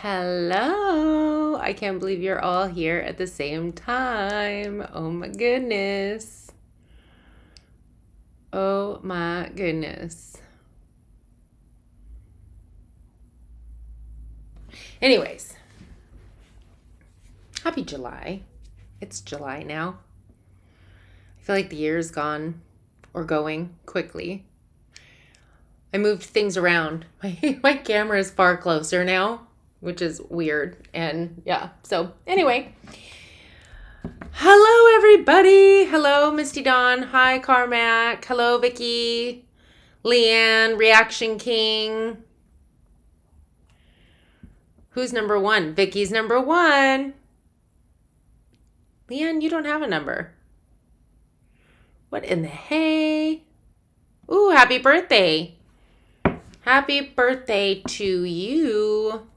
Hello. I can't believe you're all here at the same time. Oh my goodness. Oh my goodness. Anyways, happy July. It's July now. I feel like the year's gone or going quickly. I moved things around. My camera is far closer now, which is weird. And yeah, so anyway. Hello, everybody. Hello, Misty Dawn. Hi, Carmack. Hello, Vicky. Leanne, Reaction King. Who's number one? Vicky's number one. Leanne, you don't have a number. What in the hey? Ooh, happy birthday. Happy birthday to you.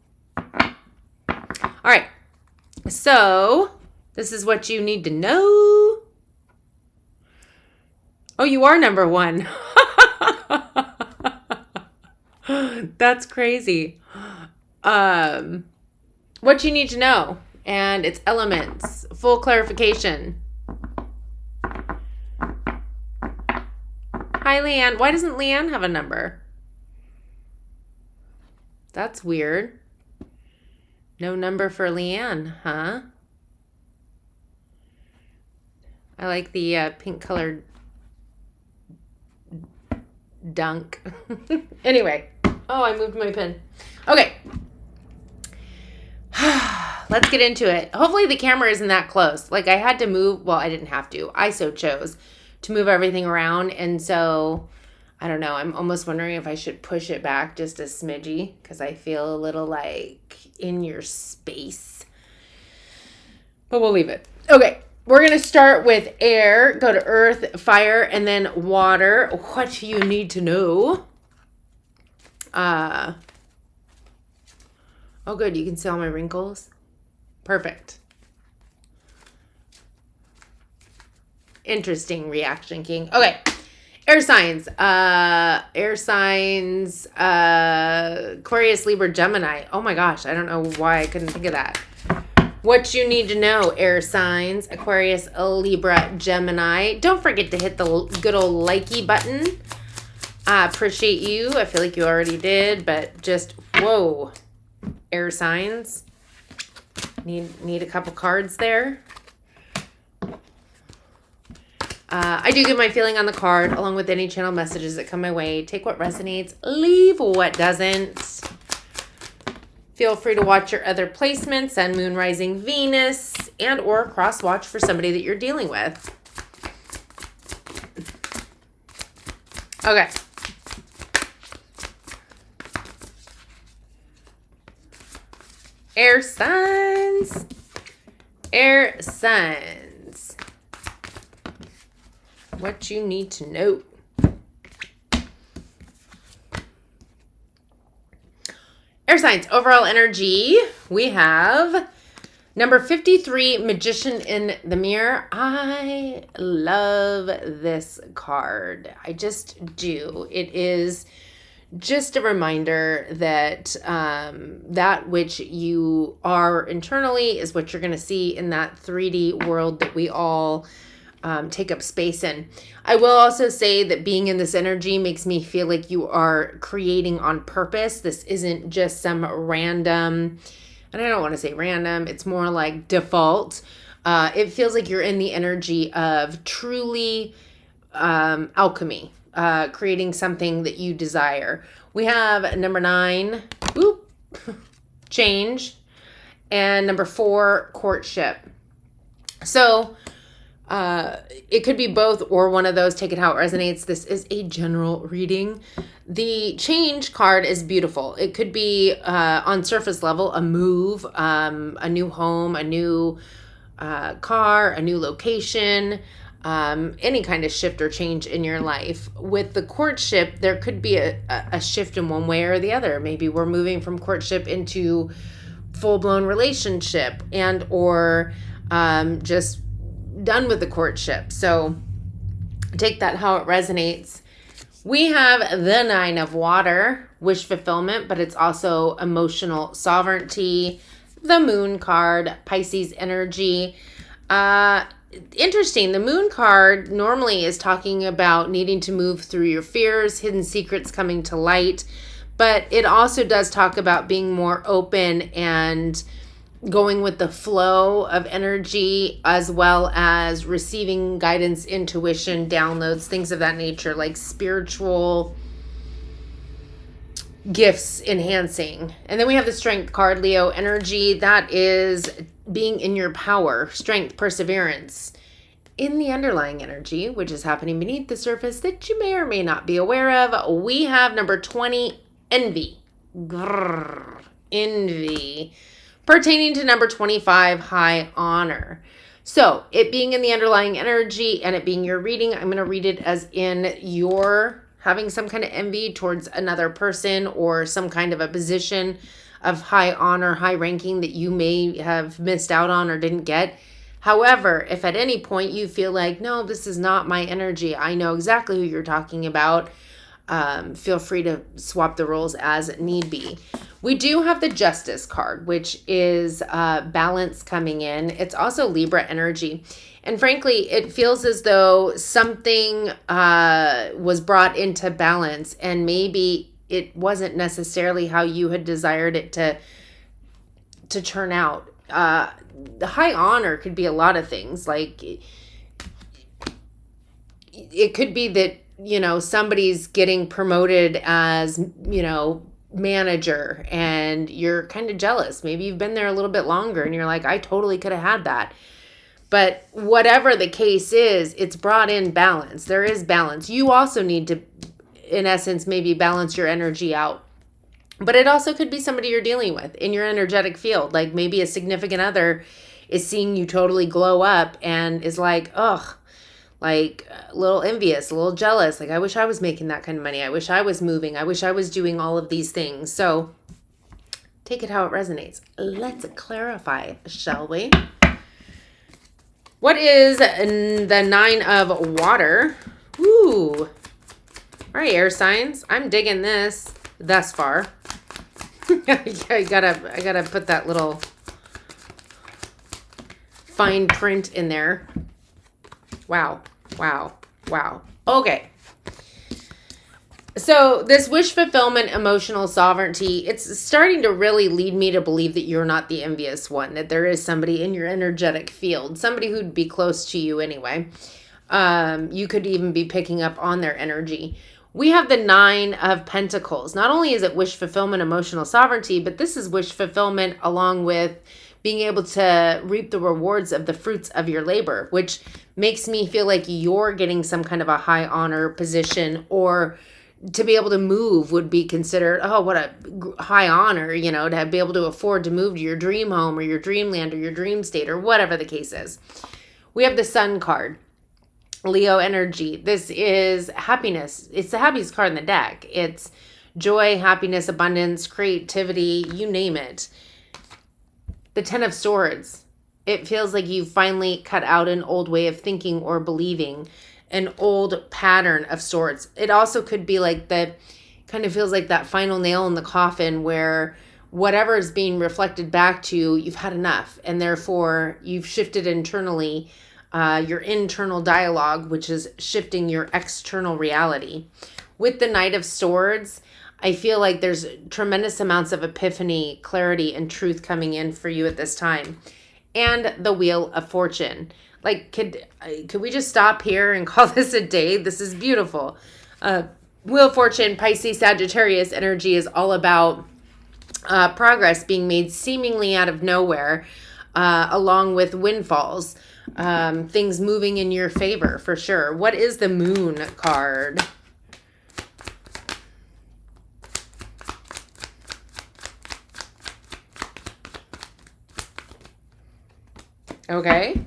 All right. So, this is what you need to know. Oh, you are number one. That's crazy. What you need to know, and its elements, full clarification. Hi, Leanne. Why doesn't Leanne have a number? That's weird. No number for Leanne, huh? I like the pink colored dunk. Anyway. Oh, I moved my pen. Okay. Let's get into it. Hopefully the camera isn't that close. Like I had to move. Well, I didn't have to. I so chose to move everything around. And so, I don't know. I'm almost wondering if I should push it back just a smidgy because I feel a little like in your space. But we'll leave it. Okay. We're going to start with air, go to earth, fire, and then water. What you need to know. Oh, good. You can see all my wrinkles. Perfect. Interesting Reaction King. Okay. Air signs. Aquarius, Libra, Gemini. Oh my gosh. I don't know why I couldn't think of that. What you need to know, air signs, Aquarius, Libra, Gemini. Don't forget to hit the good old likey button. I appreciate you. I feel like you already did, but just, whoa. Air signs. Need a couple cards there. I do give my feeling on the card, along with any channel messages that come my way. Take what resonates, leave what doesn't. Feel free to watch your other placements, Sun, Moon, Rising, Venus, and or cross watch for somebody that you're dealing with. Okay. Air signs. Air signs. What you need to know. Air signs, overall energy, we have number 53, Magician in the Mirror. I love this card. I just do. It is just a reminder that that which you are internally is what you're going to see in that 3D world that we all take up space in. I will also say that being in this energy makes me feel like you are creating on purpose. This isn't just some random, and I don't want to say random, it's more like default. It feels like you're in the energy of truly alchemy, creating something that you desire. We have number 9, change, and number 4, courtship. So, it could be both or one of those. Take it how it resonates. This is a general reading. The change card is beautiful. It could be on surface level, a move, a new home, a new car, a new location, any kind of shift or change in your life. With the courtship, there could be a shift in one way or the other. Maybe we're moving from courtship into full-blown relationship and or just done with the courtship. So take that how it resonates. We have the Nine of Water, wish fulfillment, but it's also emotional sovereignty. The Moon card, Pisces energy. Interesting. The Moon card normally is talking about needing to move through your fears, hidden secrets coming to light, but it also does talk about being more open and going with the flow of energy, as well as receiving guidance, intuition, downloads, things of that nature, like spiritual gifts enhancing. And then we have the Strength card, Leo energy. That is being in your power, strength, perseverance. In the underlying energy, which is happening beneath the surface that you may or may not be aware of, we have number 20, envy. Grrr, envy. Pertaining to number 25, high honor. So it being in the underlying energy and it being your reading, I'm going to read it as in your having some kind of envy towards another person or some kind of a position of high honor, high ranking that you may have missed out on or didn't get. However, if at any point you feel like, no, this is not my energy, I know exactly who you're talking about, feel free to swap the roles as need be. We do have the Justice card, which is balance coming in. It's also Libra energy. And frankly, it feels as though something was brought into balance and maybe it wasn't necessarily how you had desired it to turn out. The high honor could be a lot of things. Like it could be that, you know, somebody's getting promoted as, you know, manager and you're kind of jealous. Maybe you've been there a little bit longer and you're like, I totally could have had that. But whatever the case is, it's brought in balance. There is balance. You also need to, in essence, maybe balance your energy out. But it also could be somebody you're dealing with in your energetic field. Like maybe a significant other is seeing you totally glow up and is like, ugh, like a little envious, a little jealous. Like, I wish I was making that kind of money. I wish I was moving. I wish I was doing all of these things. So take it how it resonates. Let's clarify, shall we? What is the Nine of Water? Ooh. All right, air signs. I'm digging this thus far. I gotta put that little fine print in there. Wow. Okay. So this wish fulfillment, emotional sovereignty, it's starting to really lead me to believe that you're not the envious one, that there is somebody in your energetic field, somebody who'd be close to you anyway. You could even be picking up on their energy. We have the Nine of Pentacles. Not only is it wish fulfillment, emotional sovereignty, but this is wish fulfillment along with being able to reap the rewards of the fruits of your labor, which makes me feel like you're getting some kind of a high honor position, or to be able to move would be considered, oh, what a high honor, you know, to be able to afford to move to your dream home or your dreamland or your dream state or whatever the case is. We have the Sun card. Leo energy. This is happiness. It's the happiest card in the deck. It's joy, happiness, abundance, creativity, you name it. The Ten of Swords. It feels like you finally cut out an old way of thinking or believing, an old pattern of sorts. It also could be like kind of feels like that final nail in the coffin where whatever is being reflected back to you, you've had enough. And therefore, you've shifted internally your internal dialogue, which is shifting your external reality. With the Knight of Swords, I feel like there's tremendous amounts of epiphany, clarity, and truth coming in for you at this time. And the Wheel of Fortune. Like, could we just stop here and call this a day? This is beautiful. Wheel of Fortune, Pisces, Sagittarius energy is all about progress being made seemingly out of nowhere, along with windfalls, things moving in your favor for sure. What is the Moon card? Okay.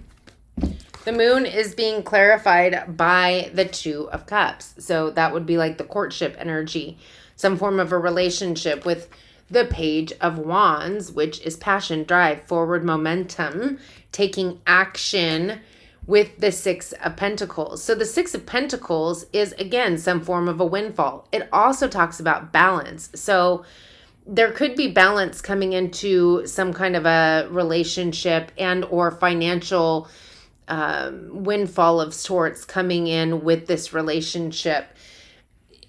The Moon is being clarified by the Two of Cups. So that would be like the courtship energy, some form of a relationship, with the Page of Wands, which is passion, drive, forward momentum, taking action with the Six of Pentacles. So the Six of Pentacles is, again, some form of a windfall. It also talks about balance. So there could be balance coming into some kind of a relationship and or financial windfall of sorts coming in with this relationship.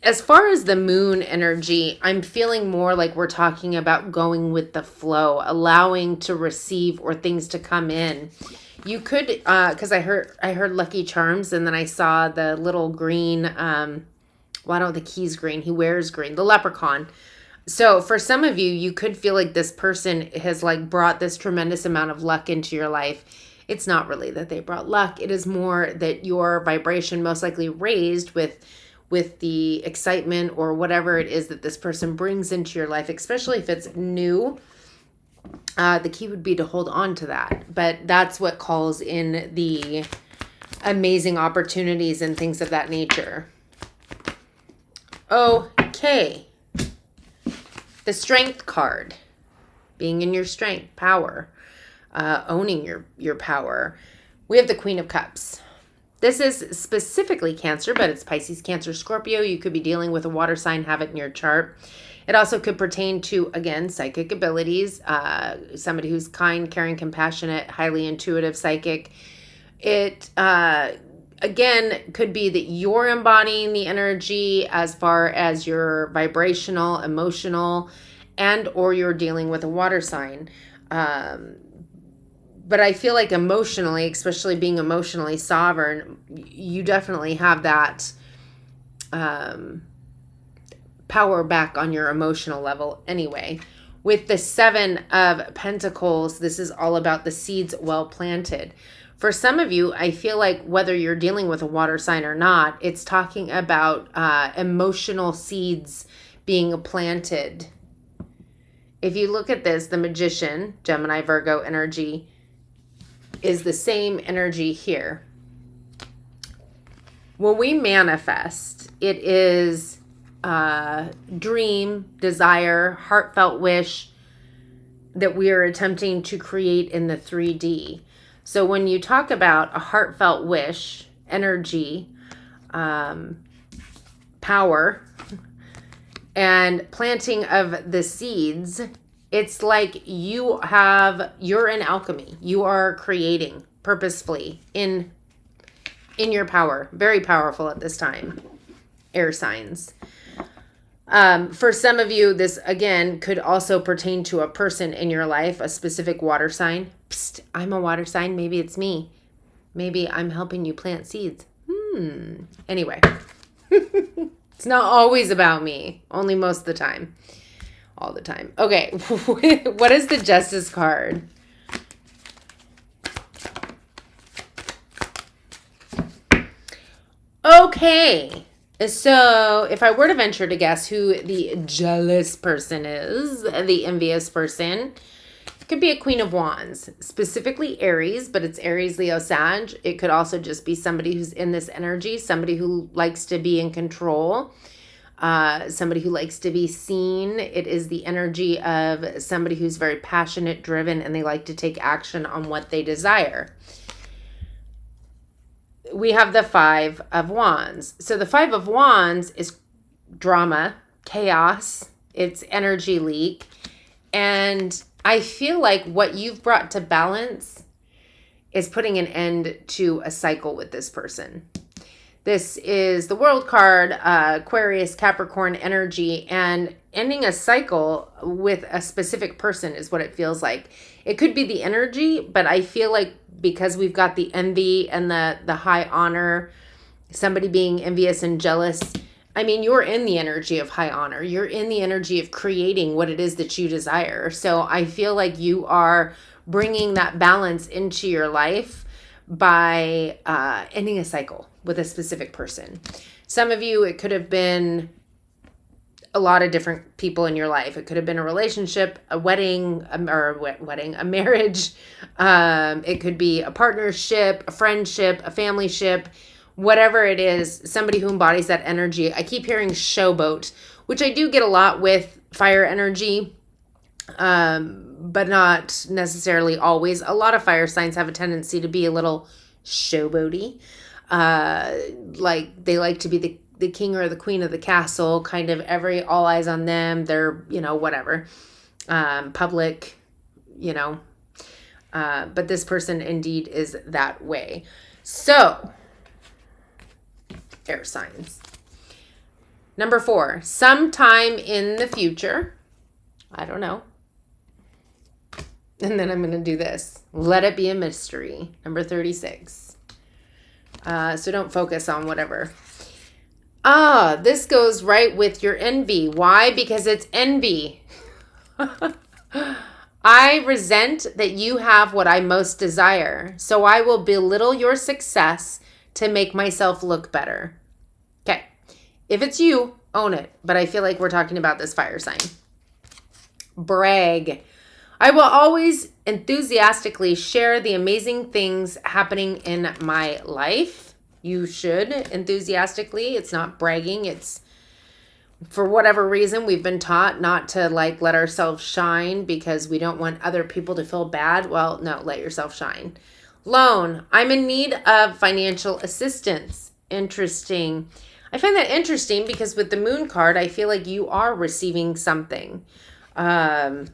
As far as the moon energy, I'm feeling more like we're talking about going with the flow, allowing to receive or things to come in. You could, because I heard Lucky Charms, and then I saw the little green, well, I don't think he's green. He wears green, the leprechaun. So for some of you, you could feel like this person has like brought this tremendous amount of luck into your life. It's not really that they brought luck. It is more that your vibration most likely raised with the excitement or whatever it is that this person brings into your life, especially if it's new. The key would be to hold on to that. But that's what calls in the amazing opportunities and things of that nature. Okay. The Strength card. Being in your strength, power, owning your power. We have the Queen of Cups. This is specifically Cancer, but it's Pisces, Cancer, Scorpio. You could be dealing with a water sign, have it in your chart. It also could pertain to, again, psychic abilities, somebody who's kind, caring, compassionate, highly intuitive, psychic. It, again, could be that you're embodying the energy as far as your vibrational, emotional, and or you're dealing with a water sign. But I feel like emotionally, especially being emotionally sovereign, you definitely have that power back on your emotional level anyway. With the Seven of Pentacles, this is all about the seeds well planted. For some of you, I feel like whether you're dealing with a water sign or not, it's talking about emotional seeds being planted. If you look at this, the Magician, Gemini, Virgo energy, is the same energy here. When we manifest, it is dream, desire, heartfelt wish that we are attempting to create in the 3D. So when you talk about a heartfelt wish, energy, power, and planting of the seeds, it's like you're in alchemy. You are creating purposefully in your power. Very powerful at this time. Air signs. For some of you, this again could also pertain to a person in your life, a specific water sign. Psst, I'm a water sign. Maybe it's me. Maybe I'm helping you plant seeds. Anyway, it's not always about me. Only most of the time. All the time. Okay, what is the Justice card? Okay, so if I were to venture to guess who the jealous person is, the envious person, it could be a Queen of Wands, specifically Aries, but it's Aries, Leo, Sag. It could also just be somebody who's in this energy, somebody who likes to be in control. Somebody who likes to be seen. It is the energy of somebody who's very passionate, driven, and they like to take action on what they desire. We have the Five of Wands. So the Five of Wands is drama, chaos, it's energy leak. And I feel like what you've brought to balance is putting an end to a cycle with this person. This is the World card, Aquarius, Capricorn energy, and ending a cycle with a specific person is what it feels like. It could be the energy, but I feel like because we've got the envy and the high honor, somebody being envious and jealous, I mean, you're in the energy of high honor. You're in the energy of creating what it is that you desire. So I feel like you are bringing that balance into your life by ending a cycle with a specific person. Some of you, it could have been a lot of different people in your life. It could have been a relationship, a wedding, a marriage. It could be a partnership, a friendship, a family ship, whatever it is, somebody who embodies that energy. I keep hearing showboat, which I do get a lot with fire energy, but not necessarily always. A lot of fire signs have a tendency to be a little showboaty. Like they like to be the king or the queen of the castle, kind of all eyes on them. They're, whatever. Public, but this person indeed is that way. So, air signs. Number 4, sometime in the future. I don't know. And then I'm going to do this. Let it be a mystery. Number 36. So don't focus on whatever. This goes right with your envy. Why? Because it's envy. I resent that you have what I most desire, so I will belittle your success to make myself look better. Okay. If it's you, own it. But I feel like we're talking about this fire sign. Brag. I will always enthusiastically share the amazing things happening in my life. You should enthusiastically. It's not bragging. It's, for whatever reason, we've been taught not to let ourselves shine because we don't want other people to feel bad. Well, no, let yourself shine. Loan. I'm in need of financial assistance. Interesting. I find that interesting because with the moon card, I feel like you are receiving something. And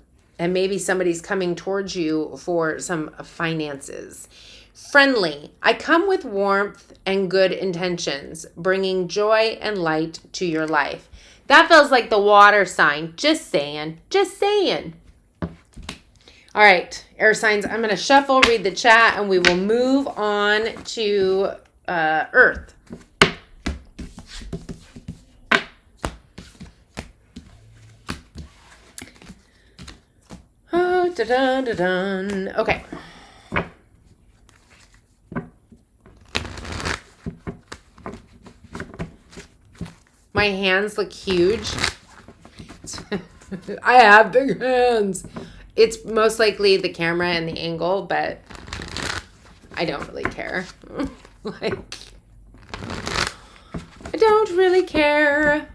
maybe somebody's coming towards you for some finances. Friendly. I come with warmth and good intentions, bringing joy and light to your life. That feels like the water sign. Just saying. Just saying. All right, air signs. I'm going to shuffle, read the chat, and we will move on to Earth. Oh, da-dun-da-dun. Okay. My hands look huge. I have big hands. It's most likely the camera and the angle, but I don't really care. I don't really care.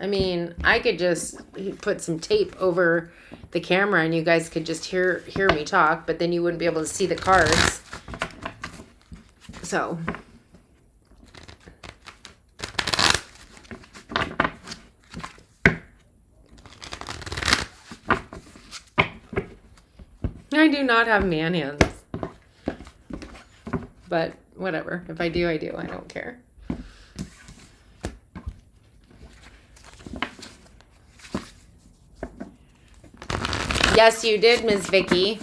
I mean, I could just put some tape over the camera and you guys could just hear me talk, but then you wouldn't be able to see the cards. So, I do not have man hands. But whatever. If I do, I do. I don't care. Yes, you did, Ms. Vicky.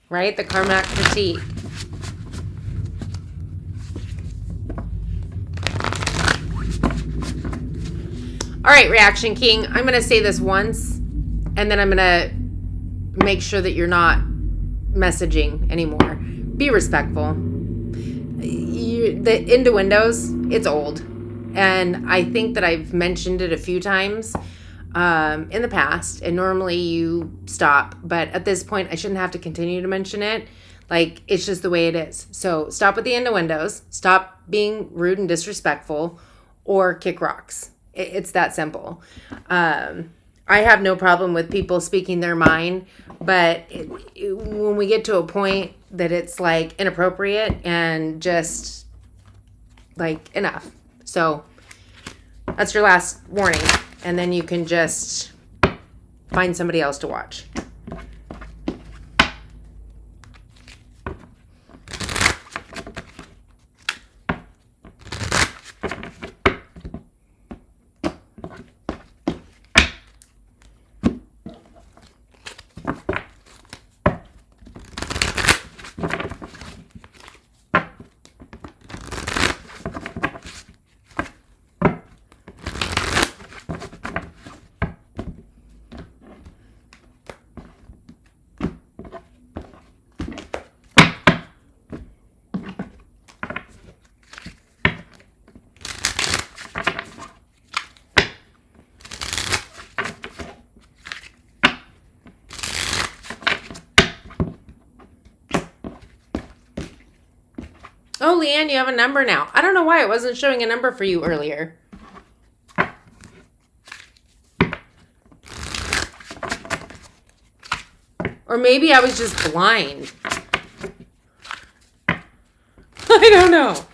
Right? The Karmak critique. All right, Reaction King. I'm going to say this once, and then I'm going to make sure that you're not messaging anymore. Be respectful. The Into Windows, it's old. And I think that I've mentioned it a few times in the past, and normally you stop, but at this point I shouldn't have to continue to mention it. Like, it's just the way it is. So stop with the innuendos, stop being rude and disrespectful, or kick rocks. It's that simple. I have no problem with people speaking their mind, but when we get to a point that it's like inappropriate and just like enough. So that's your last warning. And then you can just find somebody else to watch. Oh, Leanne, you have a number now. I don't know why it wasn't showing a number for you earlier. Or maybe I was just blind. I don't know.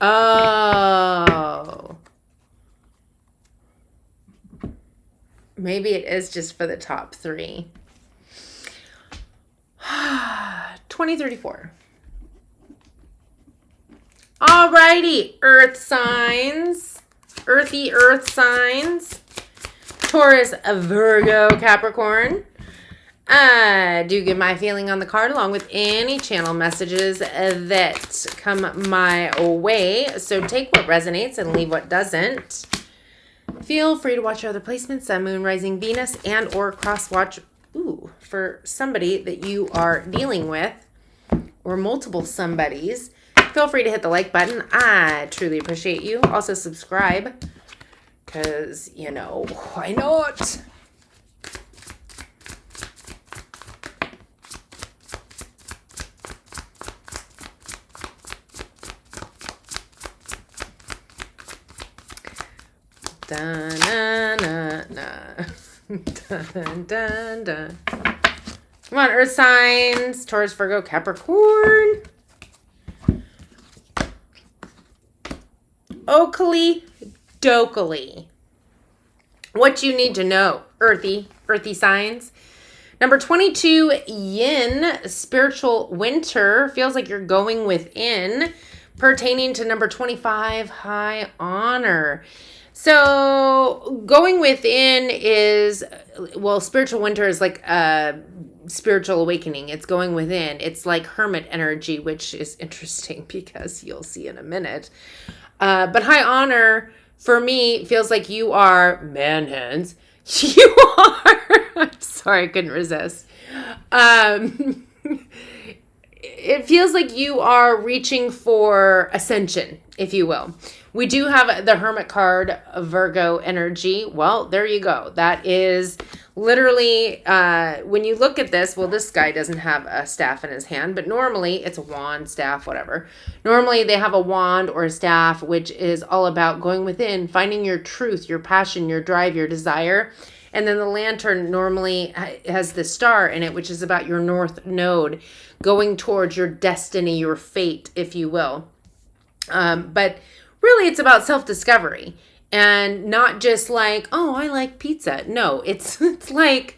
Oh. Maybe it is just for the top 3. 2034. Alrighty, earth signs. Earthy earth signs. Taurus, Virgo, Capricorn. I do give my feeling on the card along with any channel messages that come my way. So take what resonates and leave what doesn't. Feel free to watch your other placements, Sun, Moon, Rising, Venus, and or cross watch for somebody that you are dealing with or multiple somebodies. Feel free to hit the like button. I truly appreciate you. Also subscribe because, you know, why not? Dun, dun, dun, dun. Dun, dun, dun. Come on, earth signs. Taurus, Virgo, Capricorn. Oakley, Dokley. What you need to know. Earthy signs. Number 22, Yin, spiritual winter. Feels like you're going within. Pertaining to number 25, high honor. So going within is, well, spiritual winter is like a spiritual awakening. It's going within. It's like hermit energy, which is interesting because you'll see in a minute. But high honor for me feels like you are, man hands, you are, I'm sorry, I couldn't resist. It feels like you are reaching for ascension, if you will. We do have the Hermit card, Virgo energy. Well, there you go. That is literally, when you look at this, well, this guy doesn't have a staff in his hand, but normally it's a wand, staff, whatever. Normally they have a wand or a staff, which is all about going within, finding your truth, your passion, your drive, your desire. And then the lantern normally has the star in it, which is about your north node, going towards your destiny, your fate, if you will. But really, it's about self-discovery and not just like, oh, I like pizza. No, it's like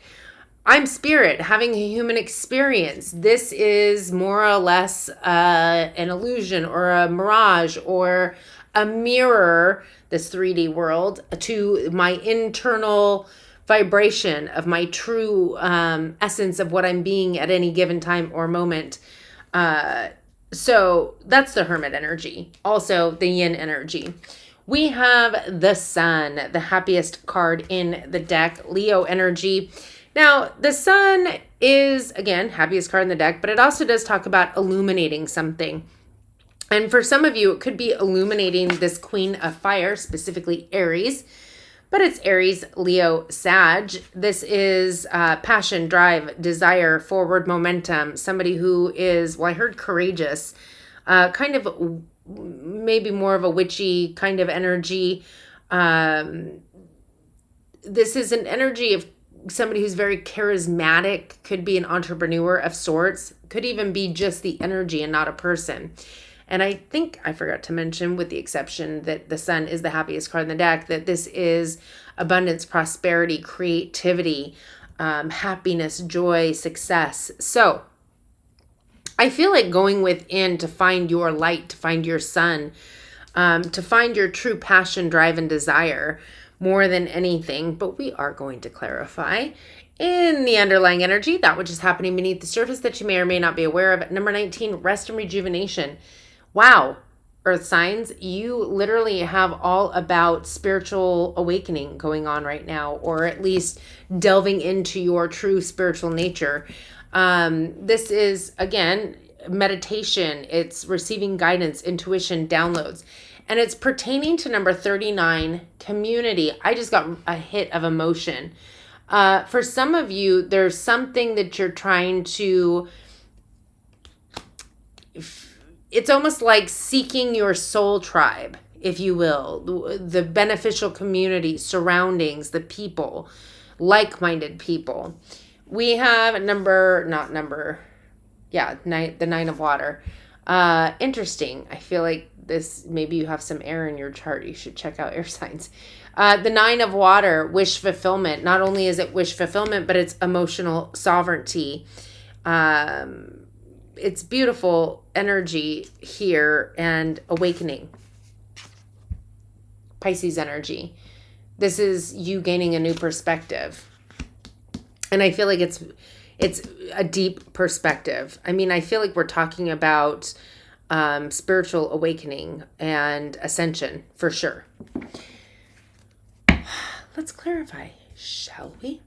I'm spirit having a human experience. This is more or less an illusion or a mirage or a mirror, this 3D world, to my internal vibration of my true essence of what I'm being at any given time or moment. So that's the Hermit energy. Also the Yin energy. We have the Sun, the happiest card in the deck, Leo energy. Now, the Sun is, again, happiest card in the deck, but it also does talk about illuminating something. And for some of you, it could be illuminating this Queen of Fire, specifically Aries. But it's Aries, Leo, Sag. This is passion, drive, desire, forward momentum. Somebody who is, well, I heard courageous, kind of maybe more of a witchy kind of energy. This is an energy of somebody who's very charismatic, could be an entrepreneur of sorts, could even be just the energy and not a person. And I think I forgot to mention, with the exception that the Sun is the happiest card in the deck, that this is abundance, prosperity, creativity, happiness, joy, success. So I feel like going within to find your light, to find your sun, to find your true passion, drive, and desire more than anything. But we are going to clarify in the underlying energy, that which is happening beneath the surface that you may or may not be aware of. Number 19, rest and rejuvenation. Wow, earth signs, you literally have all about spiritual awakening going on right now, or at least delving into your true spiritual nature. This is, again, meditation. It's receiving guidance, intuition, downloads, and it's pertaining to number 39, community. I just got a hit of emotion. For some of you, there's something that you're trying to, it's almost like seeking your soul tribe, if you will, the beneficial community, surroundings, the people, like-minded people. We have the 9 of water. Interesting. I feel like this, maybe you have some air in your chart. You should check out air signs. The 9 of water, wish fulfillment. Not only is it wish fulfillment, but it's emotional sovereignty. It's beautiful energy here and awakening. Pisces energy. This is you gaining a new perspective. And I feel like it's a deep perspective. I mean, I feel like we're talking about spiritual awakening and ascension for sure. Let's clarify, shall we?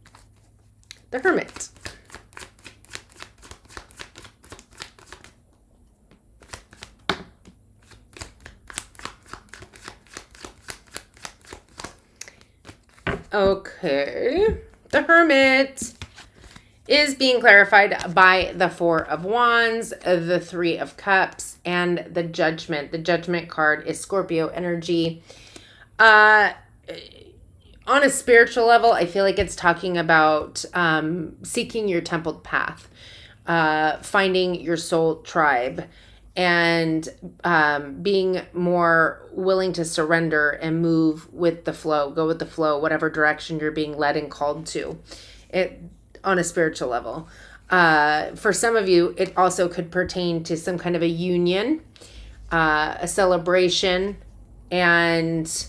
The Hermit. Okay. The Hermit is being clarified by the 4 of Wands, the 3 of Cups, and the Judgment. The Judgment card is Scorpio energy. On a spiritual level, I feel like it's talking about seeking your templed path, finding your soul tribe, and being more willing to surrender and move with the flow, go with the flow, whatever direction you're being led and called to. It on a spiritual level. For some of you, it also could pertain to some kind of a union, a celebration, and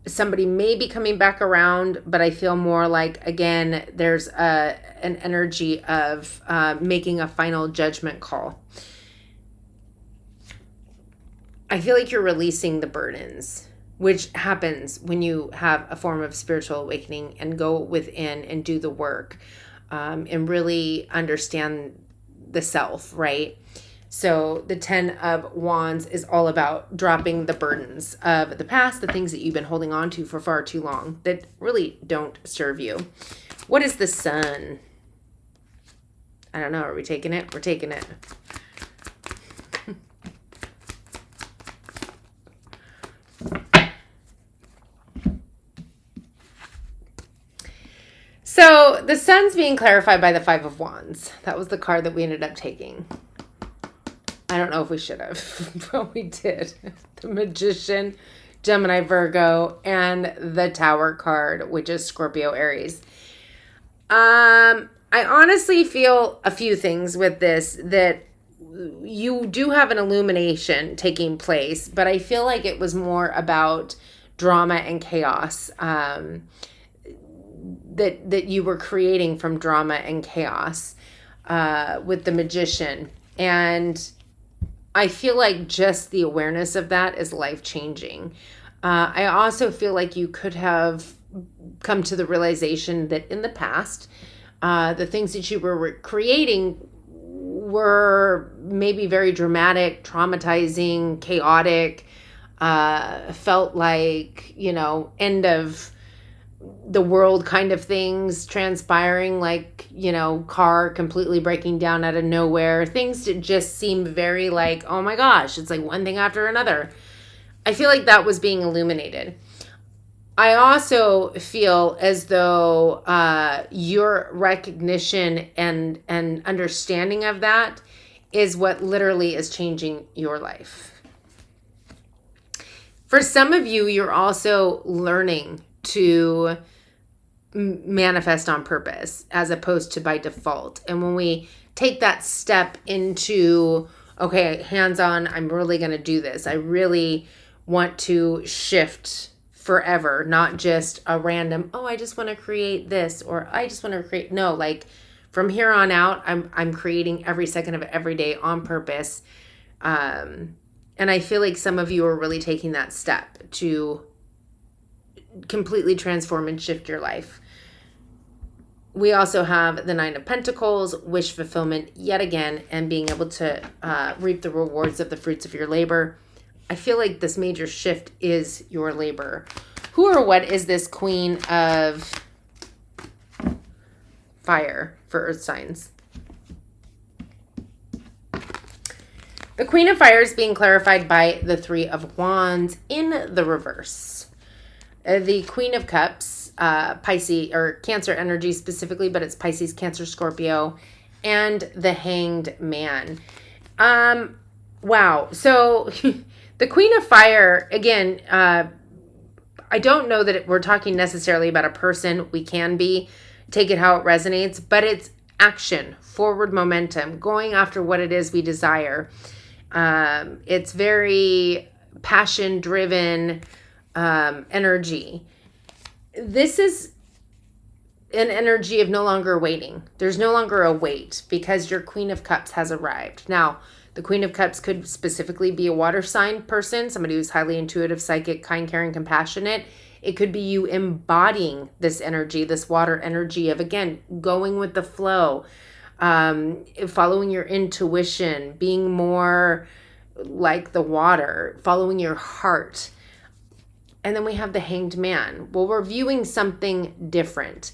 somebody may be coming back around, but I feel more like, again, there's an energy of making a final judgment call. I feel like you're releasing the burdens, which happens when you have a form of spiritual awakening and go within and do the work and really understand the self, right? So the 10 of Wands is all about dropping the burdens of the past, the things that you've been holding on to for far too long that really don't serve you. What is the Sun? I don't know. Are we taking it? We're taking it. So the Sun's being clarified by the 5 of Wands. That was the card that we ended up taking. I don't know if we should have, but we did. The Magician, Gemini, Virgo, and the Tower card, which is Scorpio, Aries. I honestly feel a few things with this, that you do have an illumination taking place, but I feel like it was more about drama and chaos. That you were creating from drama and chaos with the Magician. And I feel like just the awareness of that is life-changing. I also feel like you could have come to the realization that in the past, the things that you were creating were maybe very dramatic, traumatizing, chaotic, felt like, end of the world kind of things transpiring, like, car completely breaking down out of nowhere. Things that just seem very like, oh my gosh, it's like one thing after another. I feel like that was being illuminated. I also feel as though your recognition and understanding of that is what literally is changing your life. For some of you, you're also learning to manifest on purpose as opposed to by default. And when we take that step into, okay, hands-on, I'm really going to do this. I really want to shift forever, not just a random, I just want to create this, or I just want to create. No, like from here on out, I'm creating every second of every day on purpose. And I feel like some of you are really taking that step to completely transform and shift your life. We also have the 9 of Pentacles, wish fulfillment yet again, and being able to reap the rewards of the fruits of your labor. I feel like this major shift is your labor. Who or what is this Queen of fire for earth signs. The Queen of Fire is being clarified by the Three of Wands in the reverse. The Queen of Cups, Pisces or Cancer energy specifically, but it's Pisces, Cancer, Scorpio, and the Hanged Man. Wow. So the Queen of Fire, again, I don't know that we're talking necessarily about a person. We can be, take it how it resonates, but it's action, forward momentum, going after what it is we desire. It's very passion-driven energy. This is an energy of no longer waiting. There's no longer a wait because your Queen of Cups has arrived. Now, the Queen of Cups could specifically be a water sign person, somebody who's highly intuitive, psychic, kind, caring, compassionate. It could be you embodying this energy, this water energy of, again, going with the flow, following your intuition, being more like the water, following your heart. And then we have the Hanged Man. Well, we're viewing something different.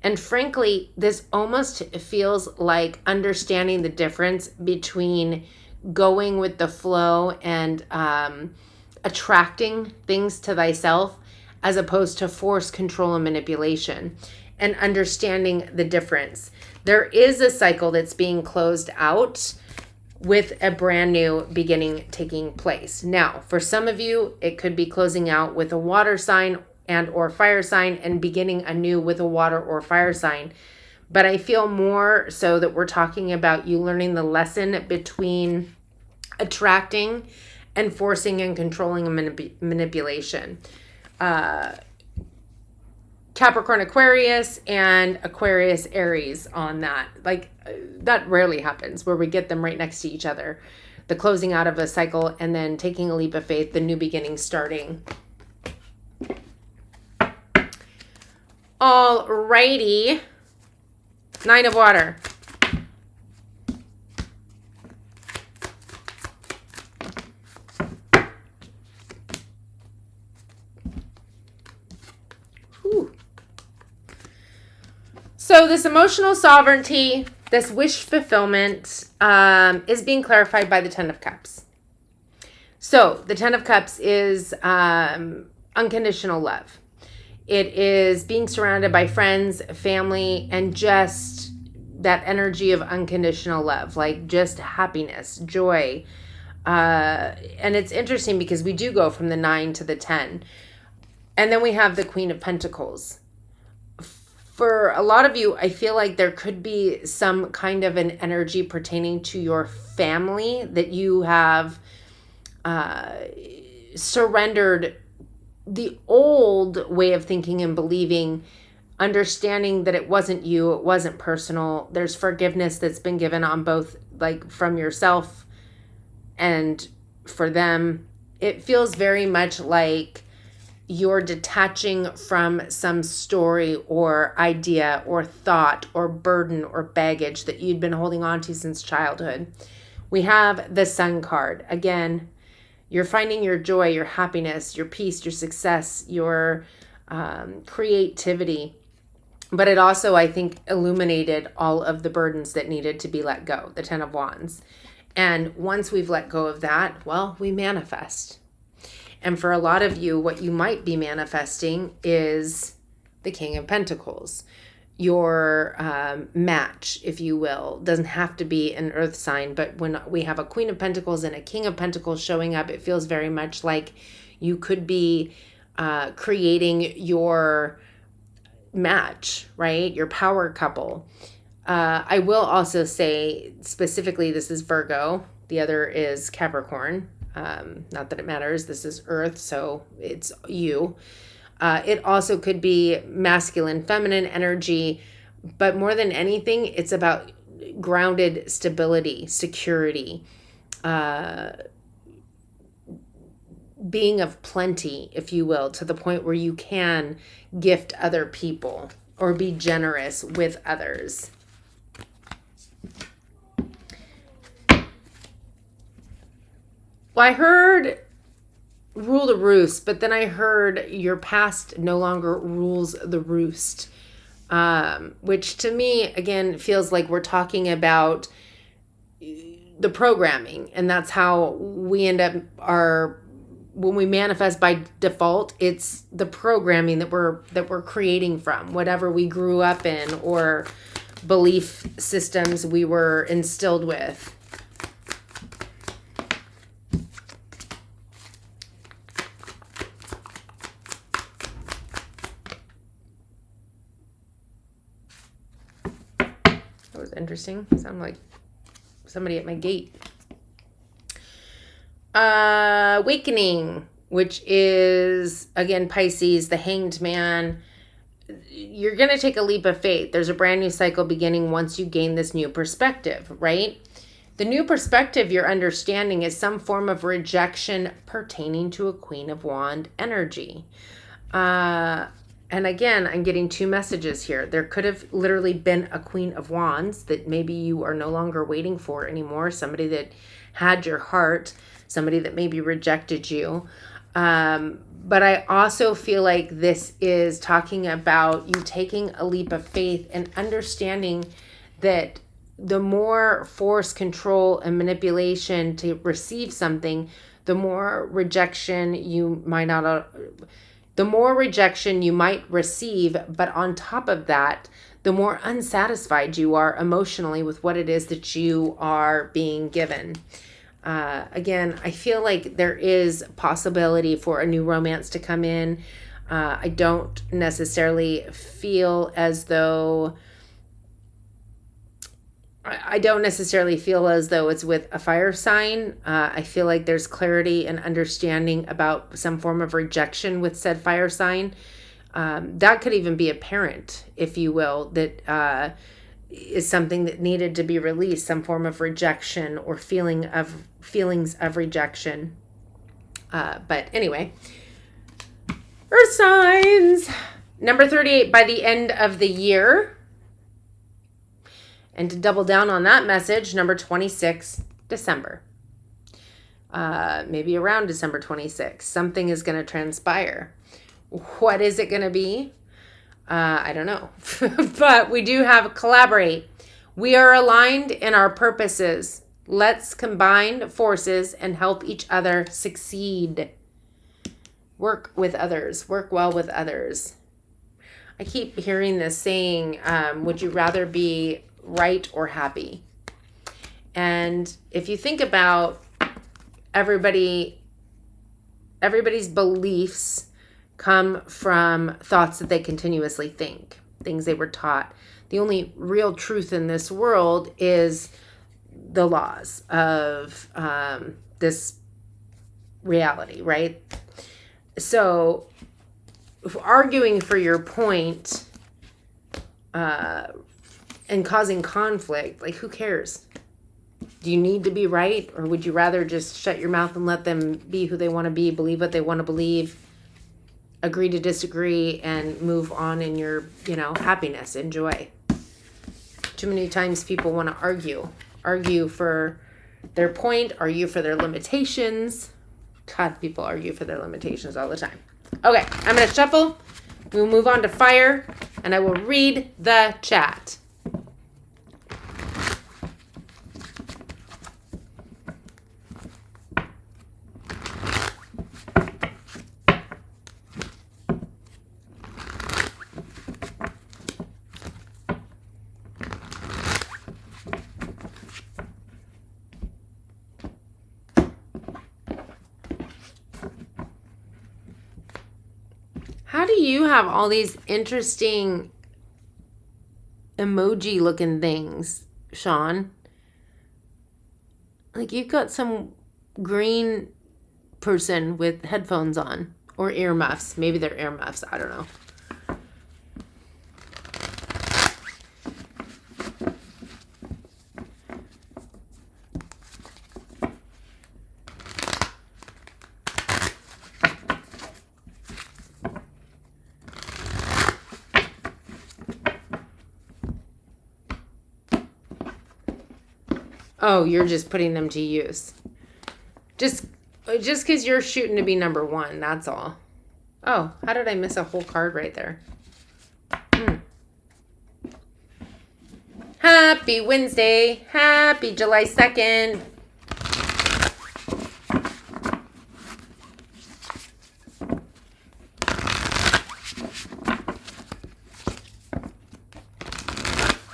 And frankly, this almost feels like understanding the difference between going with the flow and attracting things to thyself as opposed to force, control, and manipulation, and understanding the difference. There is a cycle that's being closed out with a brand new beginning taking place. Now, for some of you, it could be closing out with a water sign and or fire sign and beginning anew with a water or fire sign. But I feel more so that we're talking about you learning the lesson between attracting and forcing and controlling and manipulation. Capricorn Aquarius and Aquarius Aries on that. Like, that rarely happens where we get them right next to each other. The closing out of a cycle and then taking a leap of faith, the new beginning starting. Alrighty. Nine of Water. Whew. So this emotional sovereignty, this wish fulfillment is being clarified by the Ten of Cups. So the Ten of Cups is unconditional love. It is being surrounded by friends, family, and just that energy of unconditional love, like just happiness, joy. And it's interesting because we do go from the 9 to the 10. And then we have the Queen of Pentacles. For a lot of you, I feel like there could be some kind of an energy pertaining to your family that you have surrendered the old way of thinking and believing, understanding that it wasn't you, it wasn't personal. There's forgiveness that's been given on both, like from yourself and for them. It feels very much like you're detaching from some story or idea or thought or burden or baggage that you'd been holding on to since childhood. We have the Sun card. Again, you're finding your joy, your happiness, your peace, your success, your creativity. But it also, I think, illuminated all of the burdens that needed to be let go, the Ten of Wands. And once we've let go of that, well, we manifest. And for a lot of you, what you might be manifesting is the King of Pentacles. Your match, if you will. Doesn't have to be an earth sign, but when we have a Queen of Pentacles and a King of Pentacles showing up, it feels very much like you could be creating your match, right? Your power couple. I will also say specifically, this is Virgo. The other is Capricorn. Not that it matters. This is Earth, so it's you. It also could be masculine, feminine energy, but more than anything, it's about grounded stability, security, being of plenty, if you will, to the point where you can gift other people or be generous with others. Well, I heard rule the roost, but then I heard your past no longer rules the roost. which to me, again, feels like we're talking about the programming, and that's how we end up when we manifest by default. It's the programming that we're creating from whatever we grew up in or belief systems we were instilled with. That was interesting. Sounded like somebody at my gate. Awakening, which is, again, Pisces, the Hanged Man. You're going to take a leap of faith. There's a brand new cycle beginning once you gain this new perspective, right? The new perspective you're understanding is some form of rejection pertaining to a Queen of Wand energy. And again, I'm getting two messages here. There could have literally been a Queen of Wands that maybe you are no longer waiting for anymore. Somebody that had your heart, somebody that maybe rejected you. But I also feel like this is talking about you taking a leap of faith and understanding that the more force, control, and manipulation to receive something, the more rejection you might receive. But on top of that, the more unsatisfied you are emotionally with what it is that you are being given. Again, I feel like there is possibility for a new romance to come in. I don't necessarily feel as though it's with a fire sign. I feel like there's clarity and understanding about some form of rejection with said fire sign. That could even be a parent, if you will, that is something that needed to be released, some form of rejection or feelings of rejection. But anyway, Earth signs. Number 38, by the end of the year. And to double down on that message, number 26, December. Maybe around December 26th, something is going to transpire. What is it going to be? I don't know. But we do have collaborate. We are aligned in our purposes. Let's combine forces and help each other succeed. Work with others. Work well with others. I keep hearing this saying, would you rather be right or happy? And if you think about everybody's beliefs come from thoughts that they continuously think, things they were taught. The only real truth in this world is the laws of this reality, right? So arguing for your point and causing conflict, like, who cares? Do you need to be right? Or would you rather just shut your mouth and let them be who they want to be, believe what they want to believe, agree to disagree, and move on in your, happiness and joy? Too many times people want to argue for their point, argue for their limitations. God, people argue for their limitations all the time. Okay, I'm going to shuffle. We'll move on to fire, and I will read the chat. How do you have all these interesting emoji looking things, Sean? Like, you've got some green person with headphones on or earmuffs. Maybe they're earmuffs. I don't know. Oh, you're just putting them to use. Just because you're shooting to be number one, that's all. Oh, how did I miss a whole card right there? Happy Wednesday. Happy July 2nd.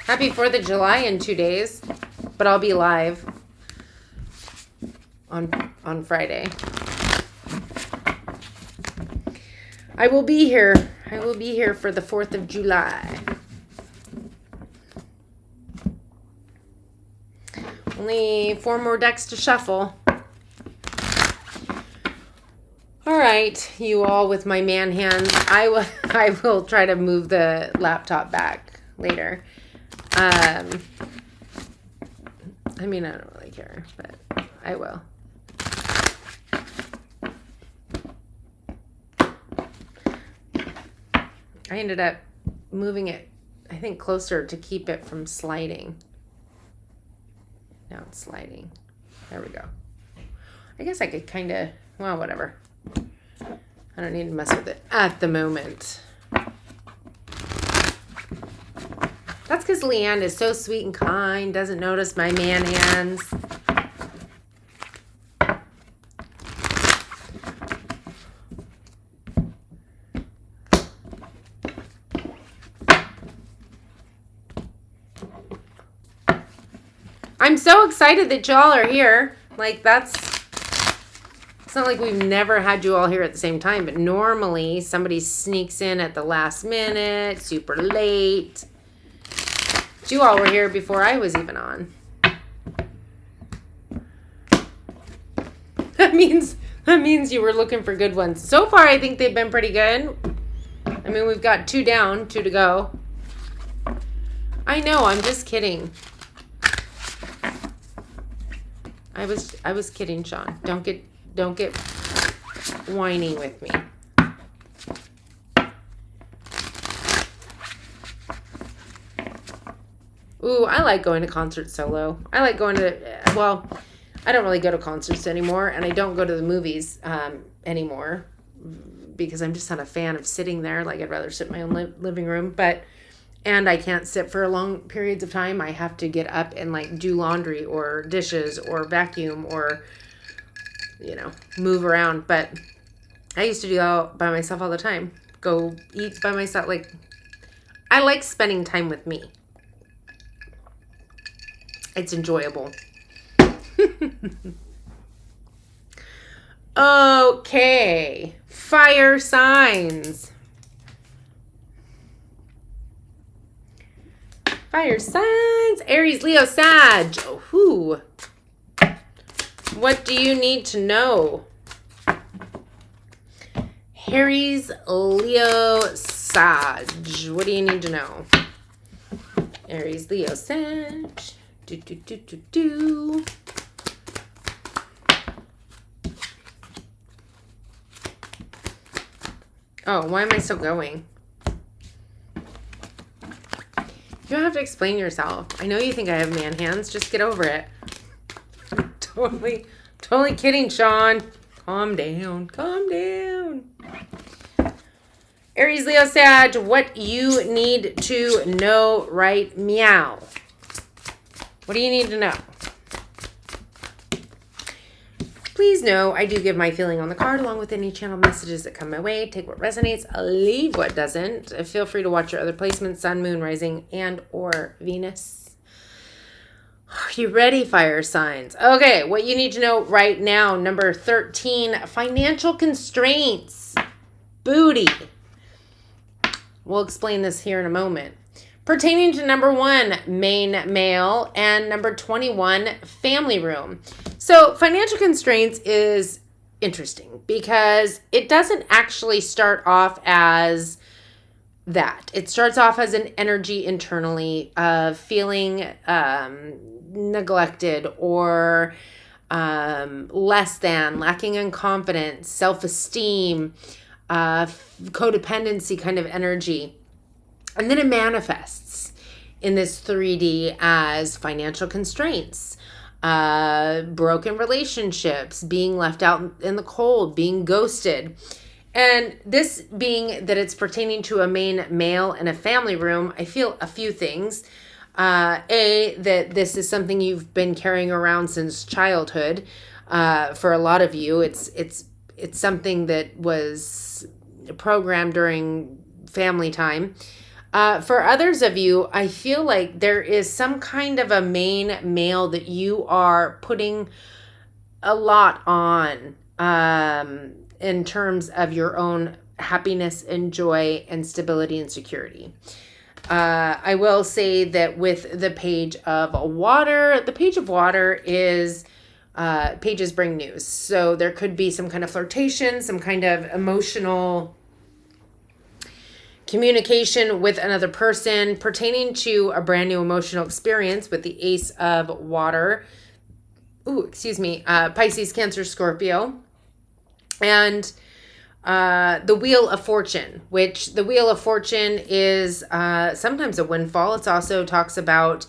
Happy 4th of July in 2 days, but I'll be live on Friday. I will be here. I will be here for the 4th of July. Only 4 more decks to shuffle. All right, you all with my man hands. I will try to move the laptop back later. I mean, I don't really care, but I will. I ended up moving it, I think, closer to keep it from sliding. Now it's sliding. There we go. I guess I could kind of, well, whatever. I don't need to mess with it at the moment. That's because Leanne is so sweet and kind, doesn't notice my man hands. I'm so excited that y'all are here. Like, it's not like we've never had you all here at the same time, but normally somebody sneaks in at the last minute, super late. But you all were here before I was even on. That means you were looking for good ones. So far, I think they've been pretty good. I mean, we've got 2 down, 2 to go. I know, I'm just kidding. I was kidding, Sean. Don't get whiny with me. Ooh, I like going to concerts solo. I like going to, well, I don't really go to concerts anymore, and I don't go to the movies anymore because I'm just not a fan of sitting there. Like, I'd rather sit in my own living room, and I can't sit for long periods of time. I have to get up and, like, do laundry or dishes or vacuum or, you know, move around. But I used to do that by myself all the time. Go eat by myself. Like, I like spending time with me. It's enjoyable. Okay. Fire signs. Fire signs. Aries, Leo, Sag. Who? What do you need to know? Aries, Leo, Sag. What do you need to know? Aries, Leo, Sag. Do. Oh, why am I still going? You don't have to explain yourself. I know you think I have man hands. Just get over it. Totally kidding, Sean. Calm down. Aries, Leo, Sag, what you need to know right meow. What do you need to know? Please know I do give my feeling on the card along with any channel messages that come my way. Take what resonates, leave what doesn't. Feel free to watch your other placements, Sun, Moon, Rising, and or Venus. Are you ready, fire signs? Okay, what you need to know right now. Number 13, financial constraints. Booty. We'll explain this here in a moment. Pertaining to number 1, main male, and number 21, family room. So financial constraints is interesting because it doesn't actually start off as that. It starts off as an energy internally of feeling neglected or less than, lacking in confidence, self-esteem, codependency kind of energy. And then it manifests in this 3D as financial constraints, broken relationships, being left out in the cold, being ghosted. And this being that it's pertaining to a main male and a family room, I feel a few things. That this is something you've been carrying around since childhood. For a lot of you, it's something that was programmed during family time. For others of you, I feel like there is some kind of a main male that you are putting a lot on in terms of your own happiness and joy and stability and security. I will say that with the page of water, the page of water is pages bring news. So there could be some kind of flirtation, some kind of emotional communication with another person pertaining to a brand new emotional experience with the Ace of Water. Pisces, Cancer, Scorpio. And the Wheel of Fortune, which the Wheel of Fortune is sometimes a windfall. It also talks about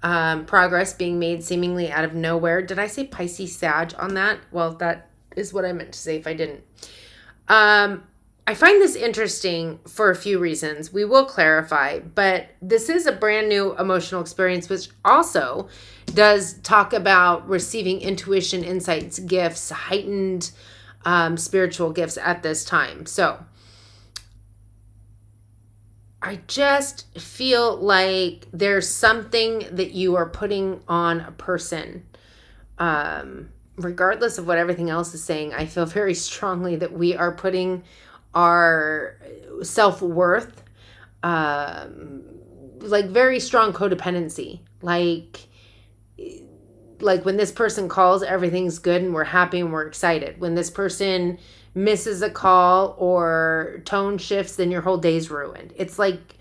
progress being made seemingly out of nowhere. Did I say Pisces Sag on that? Well, that is what I meant to say if I didn't. I find this interesting for a few reasons. We will clarify, but this is a brand new emotional experience, which also does talk about receiving intuition, insights, gifts, heightened spiritual gifts at this time. So I just feel like there's something that you are putting on a person. Regardless of what everything else is saying, I feel very strongly that we are putting our self-worth, like very strong codependency. Like when this person calls, everything's good and we're happy and we're excited. When this person misses a call or tone shifts, then your whole day's ruined. It's like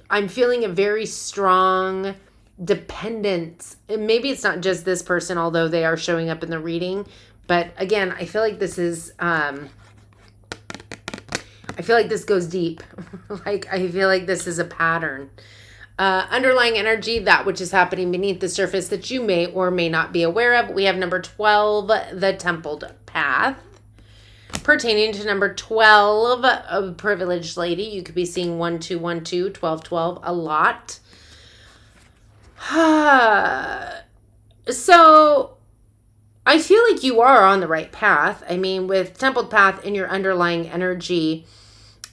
I'm feeling a very strong dependence. And maybe it's not just this person, although they are showing up in the reading. But again, I feel like this is I feel like this goes deep. Like, I feel like this is a pattern. Underlying energy, that which is happening beneath the surface that you may or may not be aware of. We have number 12, the Templed Path. Pertaining to number 12, a privileged lady. You could be seeing 1212, 1212 a lot. So I feel like you are on the right path. I mean, with Templed Path in your underlying energy,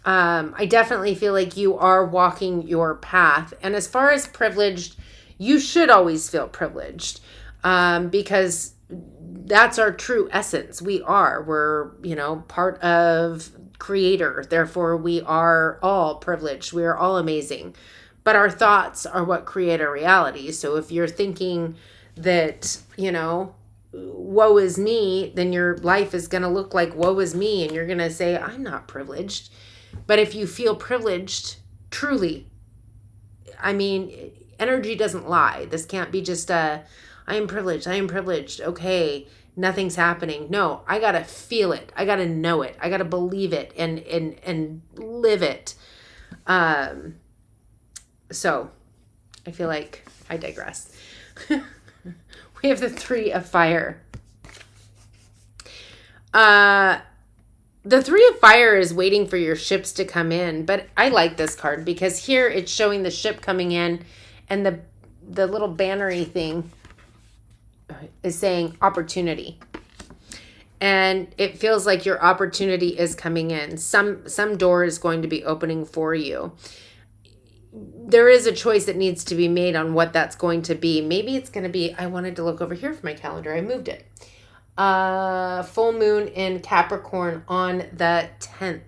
I definitely feel like you are walking your path. And as far as privileged, you should always feel privileged because that's our true essence. We're, part of Creator. Therefore, we are all privileged. We are all amazing. But our thoughts are what create our reality. So if you're thinking that, woe is me, then your life is going to look like woe is me. And you're going to say, I'm not privileged. But if you feel privileged, truly, I mean, energy doesn't lie. This can't be just I am privileged. Okay, nothing's happening. No, I got to feel it. I got to know it. I got to believe it and live it. So I feel like I digress. We have the Three of Fire. The Three of Fire is waiting for your ships to come in, but I like this card because here it's showing the ship coming in and the little bannery thing is saying opportunity. And it feels like your opportunity is coming in. Some door is going to be opening for you. There is a choice that needs to be made on what that's going to be. Maybe it's going to be, I wanted to look over here for my calendar. I moved it. Full moon in Capricorn on the 10th.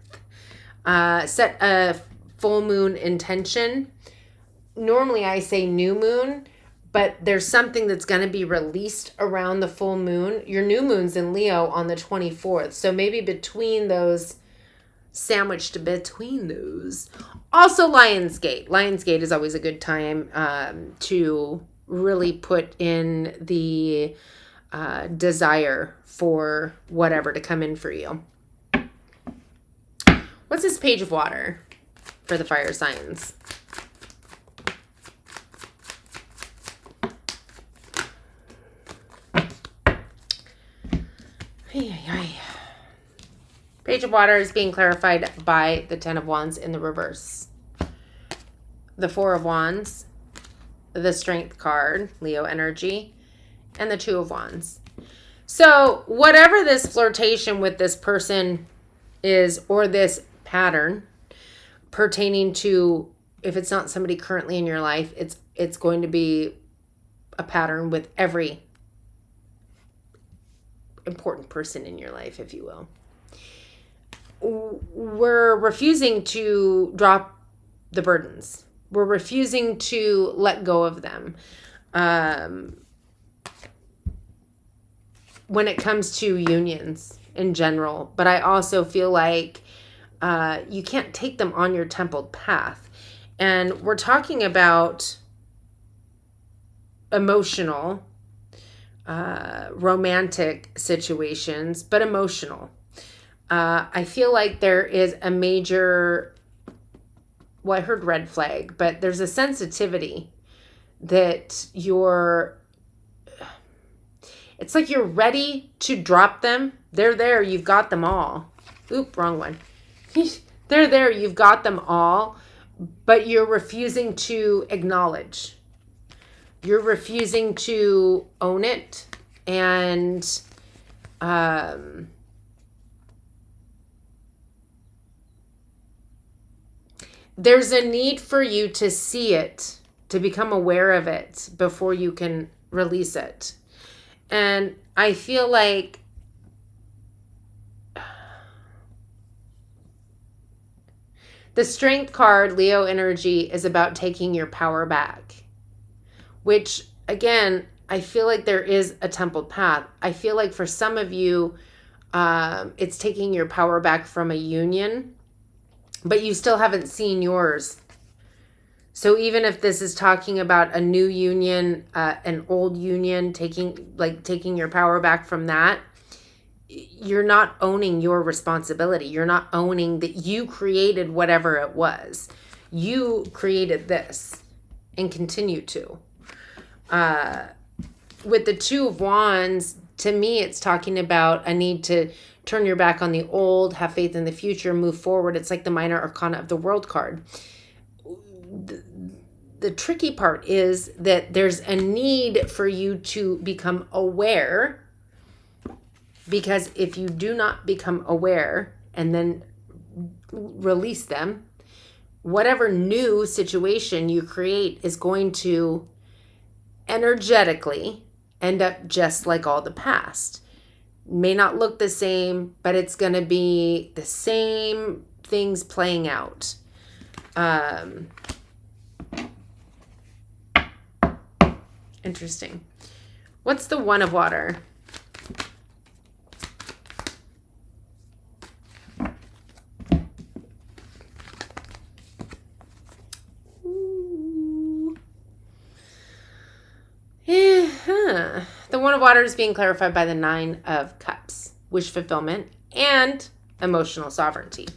Set a full moon intention. Normally I say new moon, but there's something that's going to be released around the full moon. Your new moon's in Leo on the 24th. So maybe between those, sandwiched between those. Also Lionsgate. Lionsgate is always a good time to really put in the desire for whatever to come in for you. What's this Page of Water for the fire signs? Page of Water is being clarified by the Ten of Wands in the reverse. the Four of Wands, the Strength card, Leo energy, and the Two of Wands. So whatever this flirtation with this person is, or this pattern pertaining to, if it's not somebody currently in your life, it's going to be a pattern with every important person in your life, if you will. We're refusing to drop the burdens. We're refusing to let go of them. When it comes to unions in general, but I also feel like you can't take them on your templed path. And we're talking about emotional, romantic situations, but emotional. I feel like there is a major, well, I heard red flag, but there's a sensitivity that it's like you're ready to drop them. They're there. You've got them all. Oop, wrong one. They're there. You've got them all, but you're refusing to acknowledge. You're refusing to own it. And there's a need for you to see it, to become aware of it before you can release it. And I feel like the Strength card, Leo energy, is about taking your power back, which, again, I feel like there is a templed path. I feel like for some of you, it's taking your power back from a union, but you still haven't seen yours. So even if this is talking about a new union, an old union, taking your power back from that, you're not owning your responsibility. You're not owning that you created whatever it was. You created this and continue to. With the Two of Wands, to me, it's talking about a need to turn your back on the old, have faith in the future, move forward. It's like the Minor Arcana of the World card. The tricky part is that there's a need for you to become aware, because if you do not become aware and then release them, whatever new situation you create is going to energetically end up just like all the past. May not look the same, but it's going to be the same things playing out. Interesting. What's the One of Water? Yeah. The One of Water is being clarified by the Nine of Cups, wish fulfillment and emotional sovereignty.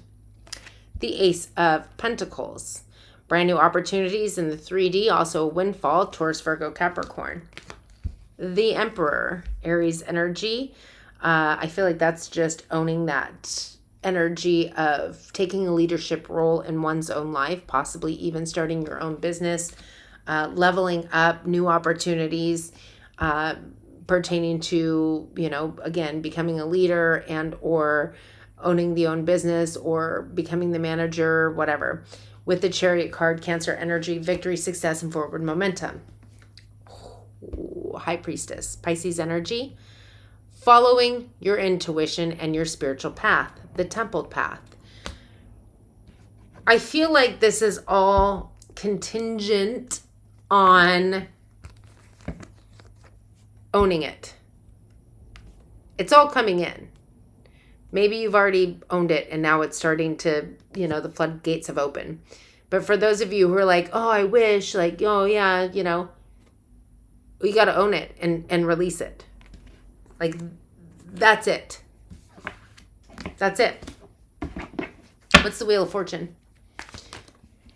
The Ace of Pentacles, brand new opportunities in the 3D, also a windfall, Taurus, Virgo, Capricorn. The Emperor, Aries energy. I feel like that's just owning that energy of taking a leadership role in one's own life, possibly even starting your own business, leveling up, new opportunities pertaining to, again, becoming a leader and or owning the own business or becoming the manager, whatever. With the Chariot card, Cancer energy, victory, success, and forward momentum. High Priestess, Pisces energy, following your intuition and your spiritual path, the templed path. I feel like this is all contingent on owning it. It's all coming in. Maybe you've already owned it and now it's starting to, the floodgates have opened. But for those of you who are like, oh, I wish, like, oh, yeah, you got to own it and release it. Like, that's it. That's it. What's the Wheel of Fortune?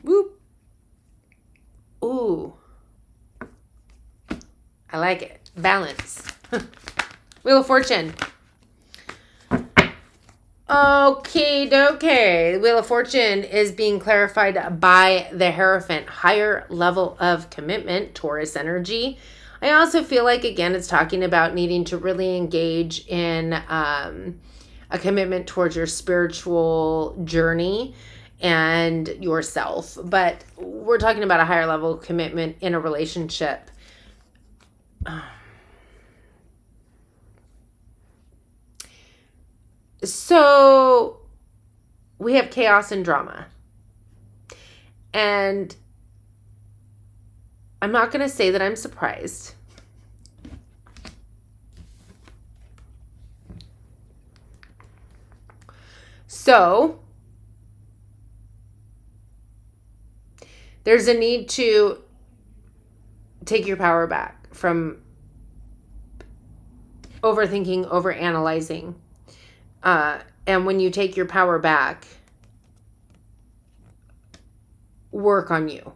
Whoop. Ooh. I like it. Balance. Wheel of Fortune. Okay. Wheel of Fortune is being clarified by the Hierophant. Higher level of commitment, Taurus energy. I also feel like, again, it's talking about needing to really engage in a commitment towards your spiritual journey and yourself. But we're talking about a higher level of commitment in a relationship. So we have chaos and drama. And I'm not going to say that I'm surprised. So there's a need to take your power back from overthinking, overanalyzing. And when you take your power back, work on you.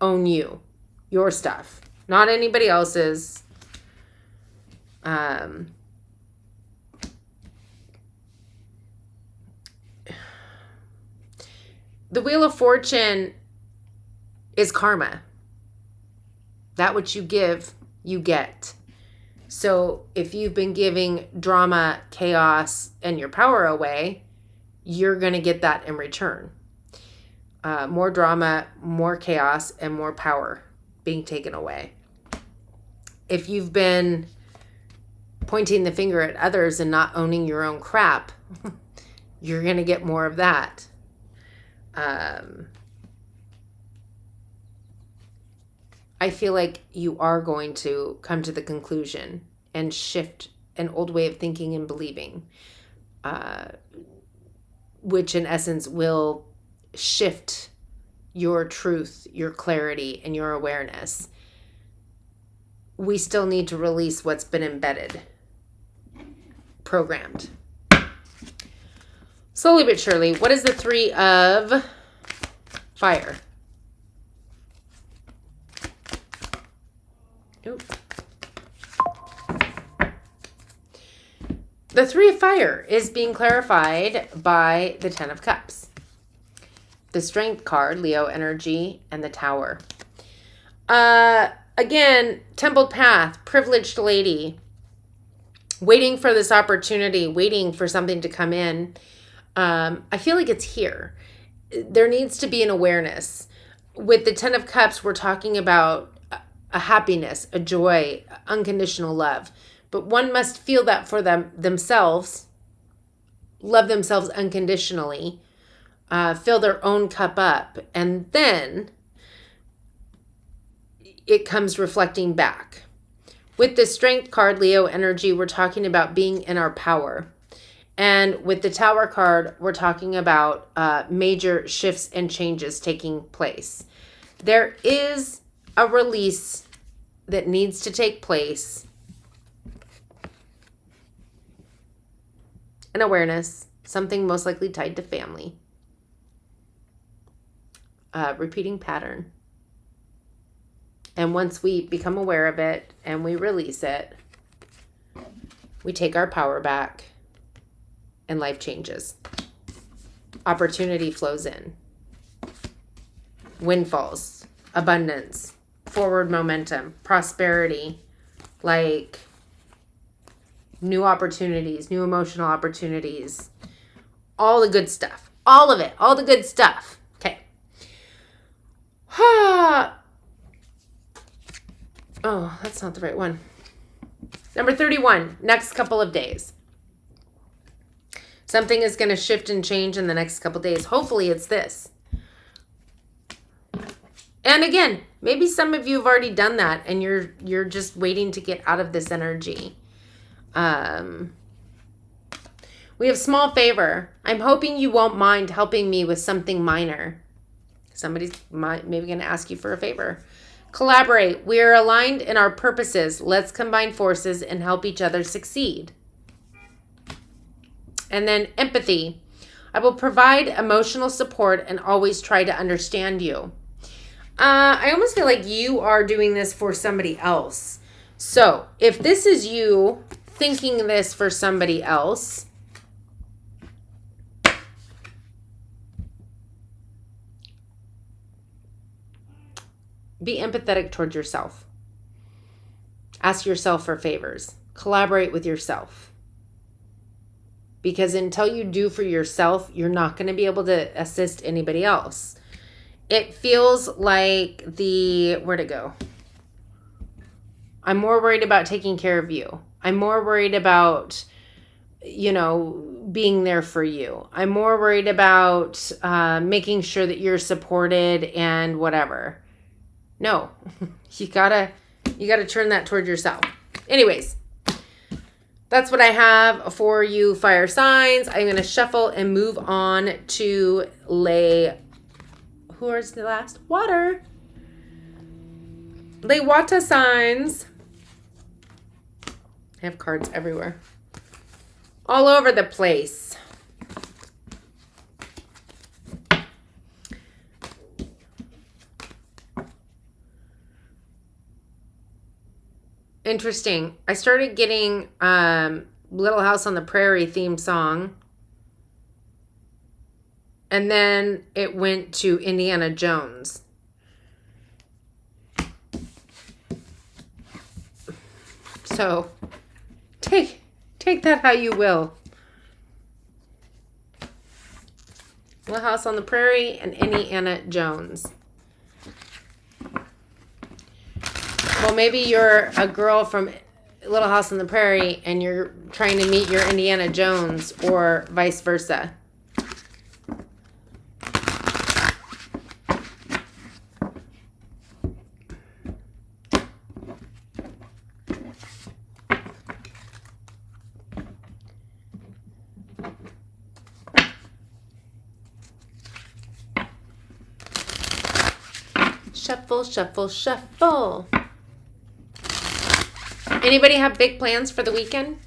Own you. Your stuff. Not anybody else's. The Wheel of Fortune is karma. That which you give, you get. So if you've been giving drama, chaos, and your power away, you're going to get that in return. More drama, more chaos, and more power being taken away. If you've been pointing the finger at others and not owning your own crap, you're going to get more of that. I feel like you are going to come to the conclusion and shift an old way of thinking and believing, which in essence will shift your truth, your clarity, and your awareness. We still need to release what's been embedded, programmed. Slowly but surely, what is the 3 of fire? Nope. The 3 of fire is being clarified by the 10 of cups. The strength card, Leo energy, and the tower. Again, templed path, privileged lady, waiting for this opportunity, waiting for something to come in. I feel like it's here. There needs to be an awareness. With the 10 of cups, we're talking about a happiness, a joy, unconditional love. But one must feel that for themselves, love themselves unconditionally, fill their own cup up, and then it comes reflecting back. With the strength card, Leo energy, we're talking about being in our power. And with the tower card, we're talking about major shifts and changes taking place. There is a release that needs to take place. An awareness, something most likely tied to family. Repeating pattern. And once we become aware of it and we release it, we take our power back and life changes. Opportunity flows in. Windfalls, abundance, forward momentum, prosperity, like new opportunities, new emotional opportunities, all the good stuff, all of it, all the good stuff. Okay. Oh, that's not the right one. Number 31, next couple of days. Something is going to shift and change in the next couple of days. Hopefully it's this. And again, maybe some of you have already done that and you're just waiting to get out of this energy. We have small favor. I'm hoping you won't mind helping me with something minor. Somebody's maybe going to ask you for a favor. Collaborate. We are aligned in our purposes. Let's combine forces and help each other succeed. And then empathy. I will provide emotional support and always try to understand you. I almost feel like you are doing this for somebody else. So if this is you thinking this for somebody else, Be empathetic towards yourself. Ask yourself for favors. Collaborate with yourself. Because until you do for yourself, you're not going to be able to assist anybody else. It feels like where'd it go? I'm more worried about taking care of you. I'm more worried about, being there for you. I'm more worried about making sure that you're supported and whatever. No, you gotta turn that toward yourself. Anyways, that's what I have for you, fire signs. I'm going to shuffle and move on to who is the last? Water. Lay water signs. I have cards everywhere. All over the place. Interesting. I started getting Little House on the Prairie theme song. And then it went to Indiana Jones. So take that how you will. Little House on the Prairie and Indiana Jones. Well, maybe you're a girl from Little House on the Prairie and you're trying to meet your Indiana Jones, or vice versa. Shuffle, shuffle, shuffle. Anybody have big plans for the weekend?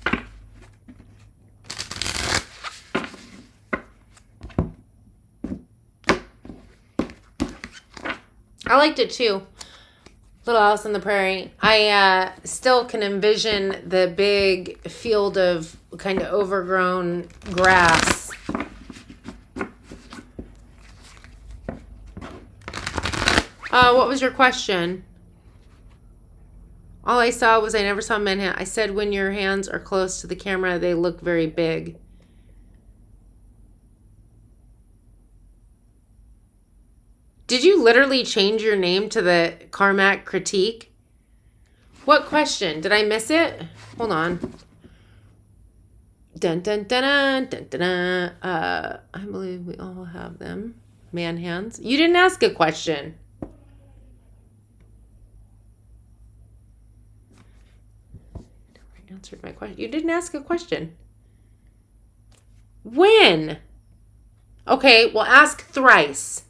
I liked it too. Little House on the Prairie. I still can envision the big field of kind of overgrown grass. What was your question? All I saw was I never saw men hand. I said when your hands are close to the camera, they look very big. Did you literally change your name to the Carmack Critique? What question? Did I miss it? Hold on. Dun dun dun dun dun dun. I believe we all have them. Man hands. You didn't ask a question. Answered my question. You didn't ask a question. When? Okay, well, ask thrice.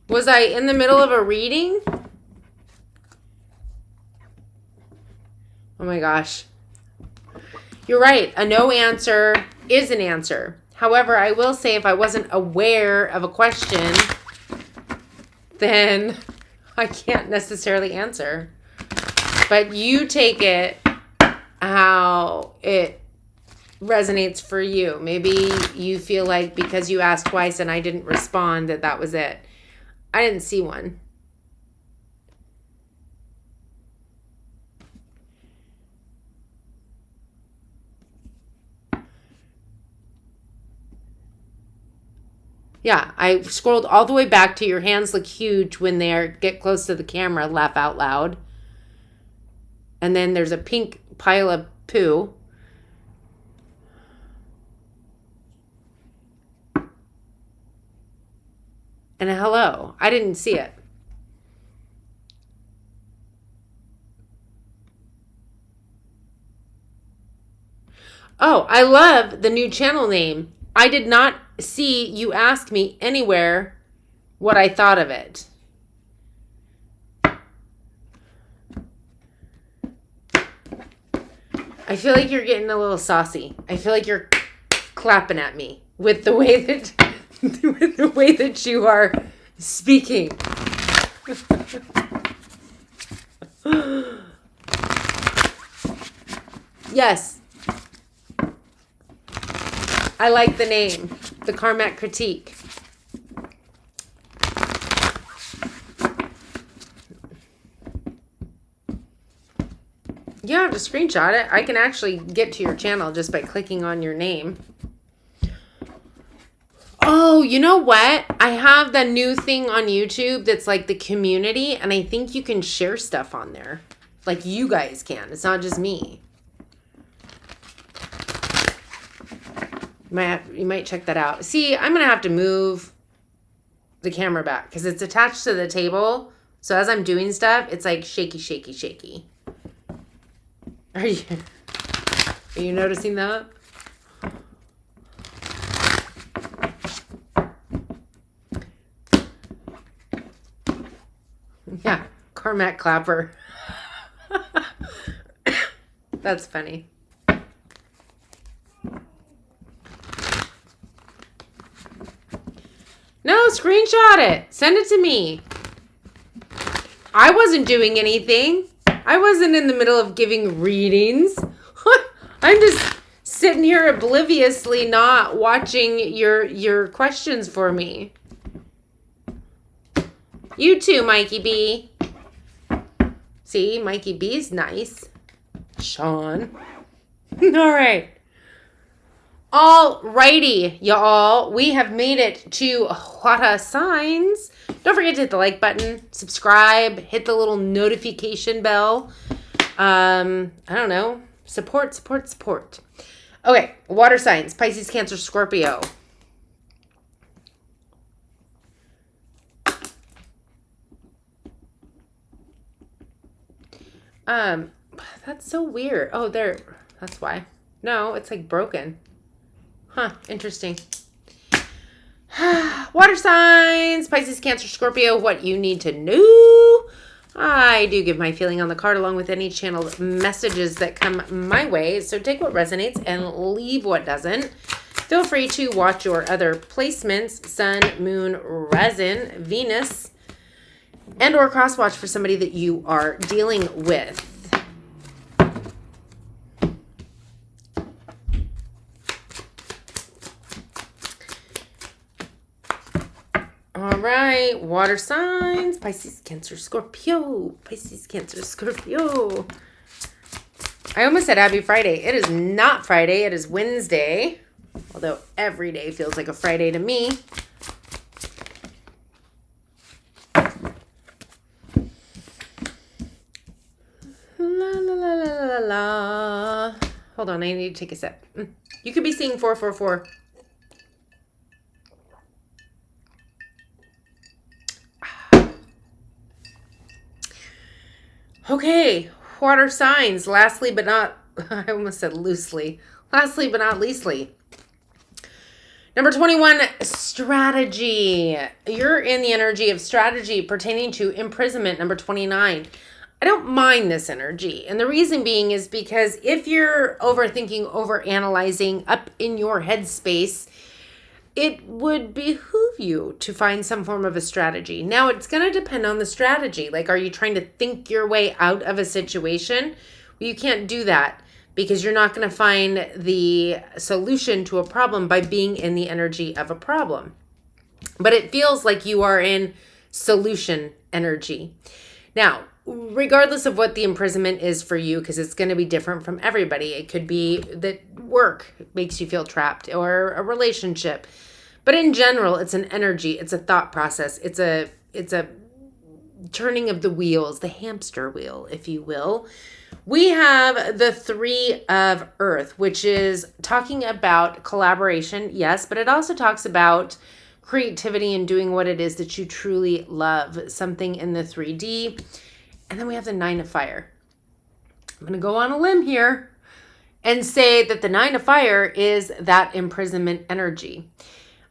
Was I in the middle of a reading? Oh my gosh. You're right. A no answer is an answer. However, I will say if I wasn't aware of a question, then I can't necessarily answer. But you take it how it resonates for you. Maybe you feel like because you asked twice and I didn't respond that was it. I didn't see one. Yeah, I scrolled all the way back to your hands look huge when they get close to the camera, laugh out loud. And then there's a pink pile of poo. And a hello. I didn't see it. Oh, I love the new channel name. I did not see you ask me anywhere what I thought of it. I feel like you're getting a little saucy. I feel like you're clapping at me with the way that you are speaking. Yes. I like the name. The Karmat Critique. You don't have to screenshot it. I can actually get to your channel just by clicking on your name. Oh, you know what? I have the new thing on YouTube that's like the community, and I think you can share stuff on there. Like you guys can. It's not just me. You might check that out. See, I'm going to have to move the camera back because it's attached to the table. So as I'm doing stuff, it's like shaky, shaky, shaky. Are you noticing that? Yeah, Cormac Clapper. That's funny. No, screenshot it. Send it to me. I wasn't doing anything. I wasn't in the middle of giving readings. I'm just sitting here obliviously not watching your questions for me. You too, Mikey B. See, Mikey B's nice. Sean. All right. Alrighty, y'all. We have made it to water signs. Don't forget to hit the like button, subscribe, hit the little notification bell. I don't know. Support. Okay, water signs. Pisces, Cancer, Scorpio. That's so weird. Oh, there. That's why. No, it's like broken. Huh, interesting. Water signs, Pisces, Cancer, Scorpio, what you need to know. I do give my feeling on the card along with any channeled messages that come my way. So take what resonates and leave what doesn't. Feel free to watch your other placements, Sun, Moon, Resin, Venus, and or cross-watch for somebody that you are dealing with. All right, water signs, Pisces, Cancer, Scorpio. Pisces, Cancer, Scorpio. I almost said happy Friday. It is not Friday. It is Wednesday. Although every day feels like a Friday to me. La, la, la, la, la, la. Hold on, I need to take a sip. You could be seeing 444. Okay, water signs. Lastly, but not, I almost said loosely. Lastly, but not leastly. Number 21, strategy. You're in the energy of strategy pertaining to imprisonment. Number 29. I don't mind this energy. And the reason being is because if you're overthinking, overanalyzing up in your headspace, it would behoove you to find some form of a strategy. Now, it's going to depend on the strategy. Like, are you trying to think your way out of a situation? Well, you can't do that because you're not going to find the solution to a problem by being in the energy of a problem. But it feels like you are in solution energy. Now, regardless of what the imprisonment is for you, because it's going to be different from everybody. It could be that work makes you feel trapped or a relationship. But in general, it's an energy. It's a thought process. It's a turning of the wheels, the hamster wheel, if you will. We have the 3 of Earth, which is talking about collaboration, yes, but it also talks about creativity and doing what it is that you truly love, something in the 3D. And then we have the 9 of Fire. I'm going to go on a limb here and say that the 9 of Fire is that imprisonment energy.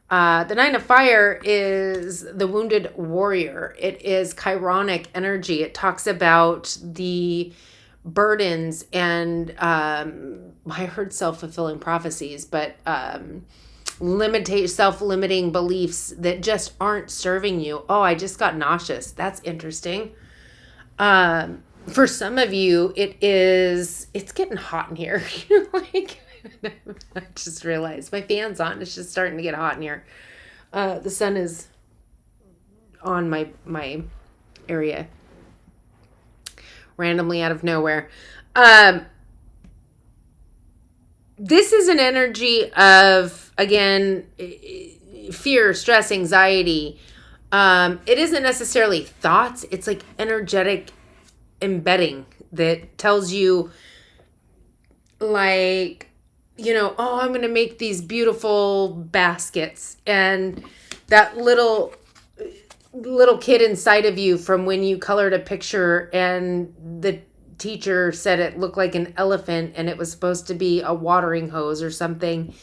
The 9 of Fire is the wounded warrior. It is chironic energy. It talks about the burdens and I heard self-fulfilling prophecies, but self-limiting beliefs that just aren't serving you. Oh, I just got nauseous. That's interesting. For some of you, it's getting hot in here. Like, I just realized my fan's on. It's just starting to get hot in here. The sun is on my area randomly out of nowhere. This is an energy of, again, fear, stress, anxiety. It isn't necessarily thoughts. It's like energetic embedding that tells you, like, oh, I'm going to make these beautiful baskets. And that little kid inside of you from when you colored a picture and the teacher said it looked like an elephant and it was supposed to be a watering hose or something,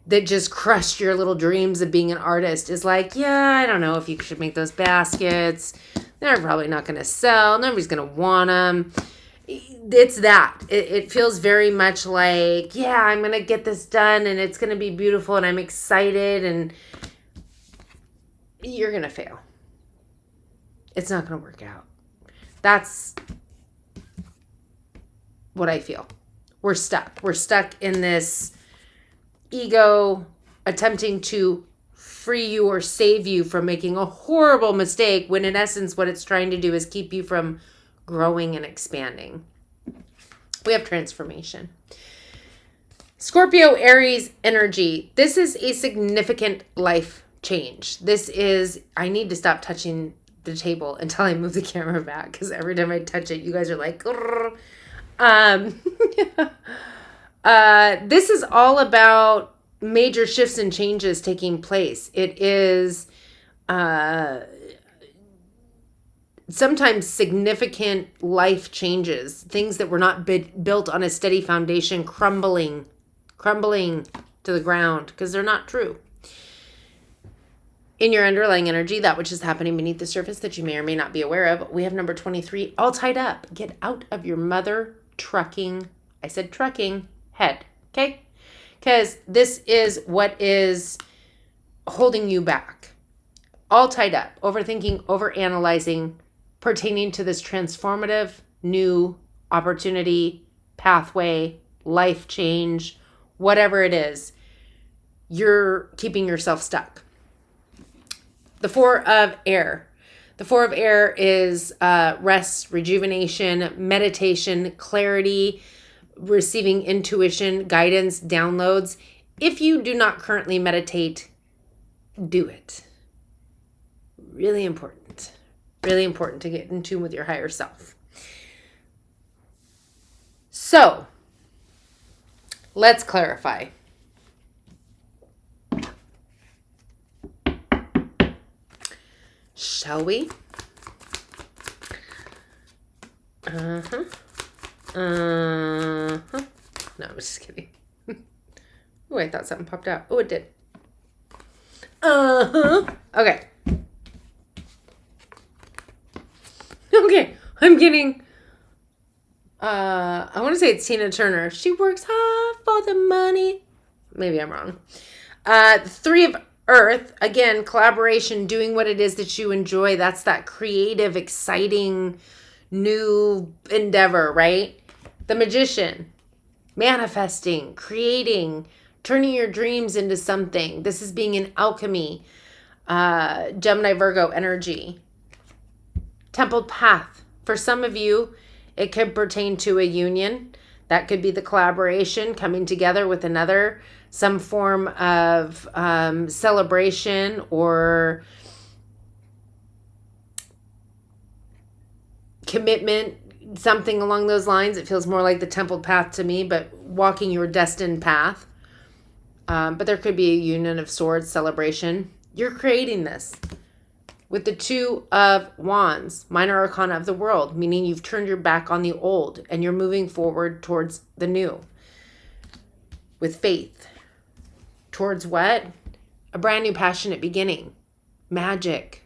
that just crushed your little dreams of being an artist, is like, yeah, I don't know if you should make those baskets. They're probably not going to sell. Nobody's going to want them. It's that. It feels very much like, yeah, I'm going to get this done and it's going to be beautiful and I'm excited, and you're going to fail. It's not going to work out. That's what I feel. We're stuck. We're stuck in this ego attempting to free you or save you from making a horrible mistake, when in essence what it's trying to do is keep you from growing and expanding. We have transformation. Scorpio, Aries energy. This is a significant life change. This is, I need to stop touching the table until I move the camera back, because every time I touch it, you guys are like, this is all about major shifts and changes taking place. It is sometimes significant life changes, things that were not built on a steady foundation, crumbling to the ground because they're not true. In your underlying energy, that which is happening beneath the surface that you may or may not be aware of, we have number 23, all tied up. Get out of your mother trucking, I said trucking, head, okay? Because this is what is holding you back. All tied up, overthinking, overanalyzing, pertaining to this transformative new opportunity, pathway, life change, whatever it is, you're keeping yourself stuck. The Four of Air. The Four of Air is rest, rejuvenation, meditation, clarity, receiving intuition, guidance, downloads. If you do not currently meditate, do it. Really important. Really important to get in tune with your higher self. So, let's clarify. Shall we? No, I'm just kidding. Oh, I thought something popped out. Oh, it did. Okay. Okay, I'm getting, I want to say it's Tina Turner. She works hard for the money. Maybe I'm wrong. Three of Earth, again, collaboration, doing what it is that you enjoy. That's that creative, exciting, new endeavor, right? The Magician, manifesting, creating, turning your dreams into something. This is being an alchemy. Gemini, Virgo energy. Templed path. For some of you, it could pertain to a union. That could be the collaboration, coming together with another, some form of celebration or commitment, something along those lines. It feels more like the templed path to me, but walking your destined path. But there could be a union of swords, celebration. You're creating this. With the Two of Wands, minor arcana of the world, meaning you've turned your back on the old and you're moving forward towards the new. With faith. Towards what? A brand new passionate beginning. Magic.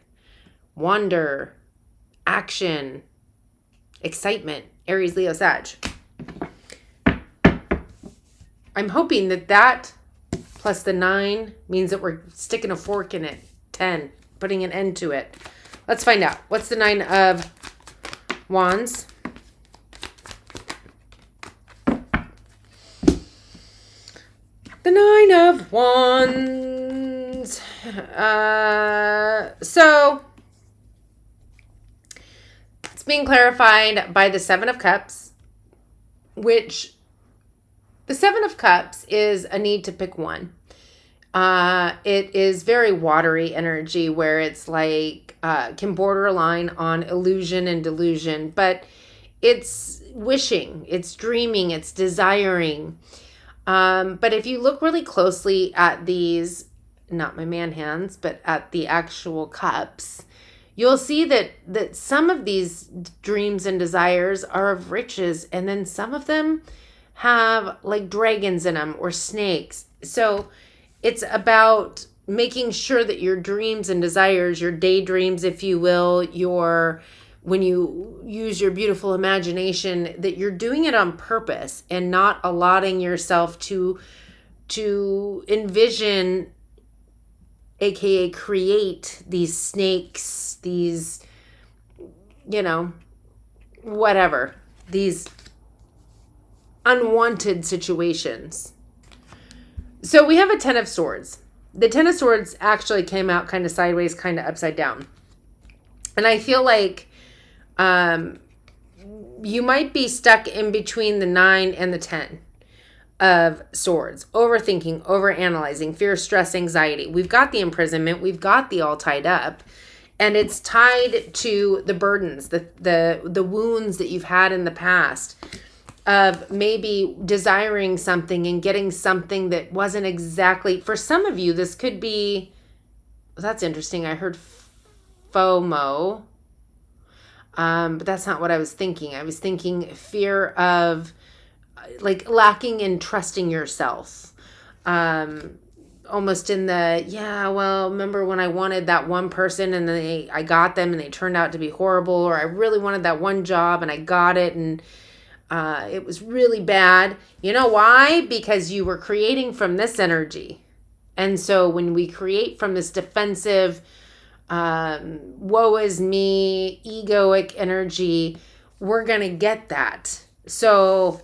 Wonder. Action. Excitement. Aries, Leo, Sag. I'm hoping that plus the 9 means that we're sticking a fork in it. 10. Putting an end to it. Let's find out. What's the 9 of Wands? The Nine of Wands. So it's being clarified by the Seven of Cups, which the Seven of Cups is a need to pick one. It is very watery energy where it's like can borderline on illusion and delusion, but it's wishing, it's dreaming, it's desiring. But if you look really closely at these, not my man hands, but at the actual cups, you'll see that some of these dreams and desires are of riches, and then some of them have like dragons in them or snakes. So it's about making sure that your dreams and desires, your daydreams, if you will, when you use your beautiful imagination, that you're doing it on purpose and not allotting yourself to envision, aka create these snakes, these, whatever, these unwanted situations. So we have a Ten of Swords. The Ten of Swords actually came out kind of sideways, kind of upside down. And I feel like you might be stuck in between the 9 and the 10 of Swords. Overthinking, overanalyzing, fear, stress, anxiety. We've got the imprisonment. We've got the all tied up. And it's tied to the burdens, the wounds that you've had in the past of maybe desiring something and getting something that wasn't exactly, for some of you, this could be, that's interesting. I heard FOMO. But that's not what I was thinking. I was thinking fear of like lacking in trusting yourself. Almost in the, remember when I wanted that one person and then I got them and they turned out to be horrible, or I really wanted that one job and I got it and it was really bad. You know why? Because you were creating from this energy. And so when we create from this defensive, woe is me, egoic energy, we're going to get that. So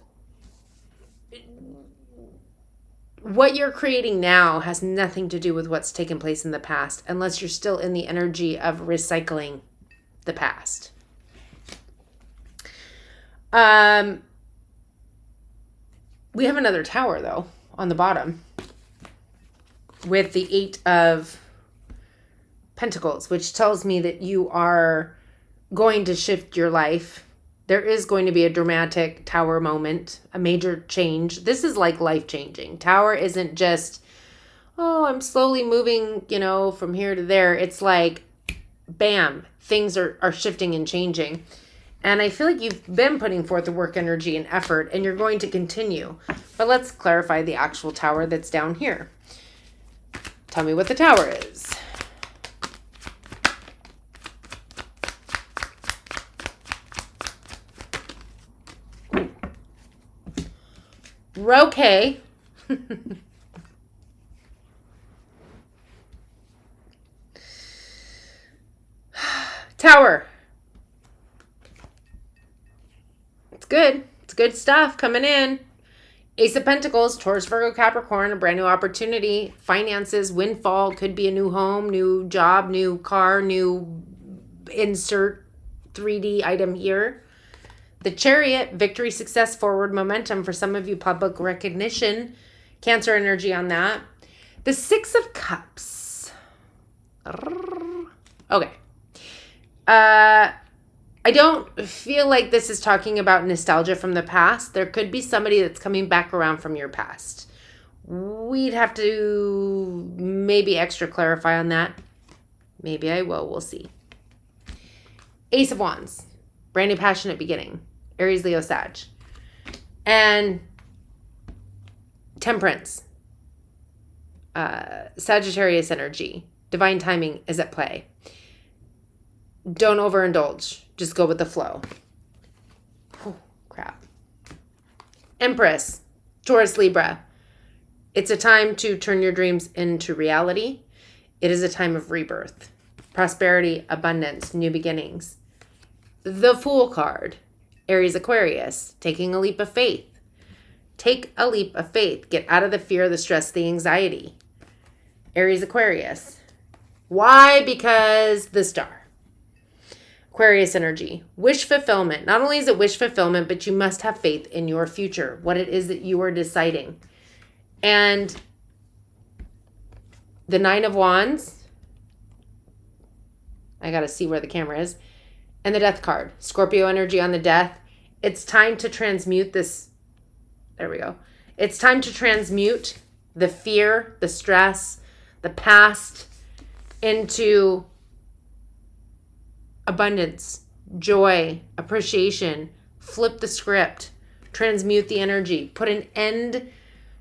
what you're creating now has nothing to do with what's taken place in the past, unless you're still in the energy of recycling the past. We have another tower though on the bottom with the 8 of Pentacles, which tells me that you are going to shift your life. There is going to be a dramatic tower moment, a major change. This is like life changing. Tower isn't just, oh, I'm slowly moving, from here to there. It's like, bam, things are shifting and changing. And I feel like you've been putting forth the work, energy, and effort, and you're going to continue. But let's clarify the actual tower that's down here. Tell me what the tower is. Okay. Tower. It's good. It's good stuff coming in. Ace of Pentacles, Taurus, Virgo, Capricorn, a brand new opportunity, finances, windfall, could be a new home, new job, new car, new insert 3D item here. The Chariot, victory, success, forward momentum for some of you, public recognition, Cancer energy on that. The Six of Cups. Okay. I don't feel like this is talking about nostalgia from the past. There could be somebody that's coming back around from your past. We'd have to maybe extra clarify on that. Maybe I will. We'll see. Ace of Wands. Brand new passionate beginning. Aries, Leo, Sag. And Temperance. Sagittarius energy. Divine timing is at play. Don't overindulge. Just go with the flow. Oh, crap. Empress. Taurus, Libra. It's a time to turn your dreams into reality. It is a time of rebirth. Prosperity, abundance, new beginnings. The Fool card. Aries, Aquarius. Taking a leap of faith. Take a leap of faith. Get out of the fear, the stress, the anxiety. Aries, Aquarius. Why? Because the star. Aquarius energy. Wish fulfillment. Not only is it wish fulfillment, but you must have faith in your future, what it is that you are deciding. And the Nine of Wands. I got to see where the camera is. And the Death card. Scorpio energy on the Death. It's time to transmute this. There we go. It's time to transmute the fear, the stress, the past into abundance, joy, appreciation. Flip the script. Transmute the energy. Put an end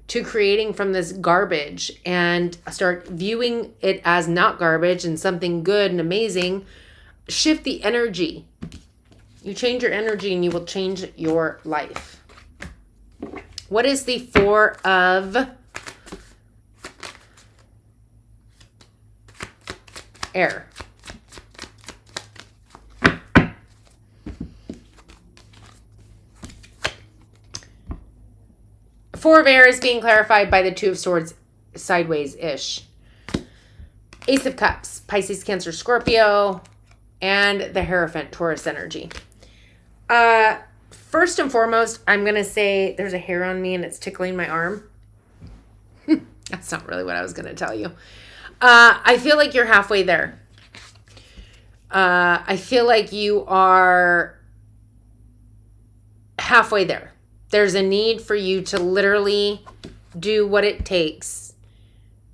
to creating from this garbage and start viewing it as not garbage and something good and amazing. Shift the energy. You change your energy and you will change your life. What is the Four of Air? Four of Air is being clarified by the Two of Swords sideways-ish. Ace of Cups, Pisces, Cancer, Scorpio, and the Hierophant, Taurus energy. First and foremost, I'm going to say there's a hair on me and it's tickling my arm. That's not really what I was going to tell you. I feel like you're halfway there. I feel like you are halfway there. There's a need for you to literally do what it takes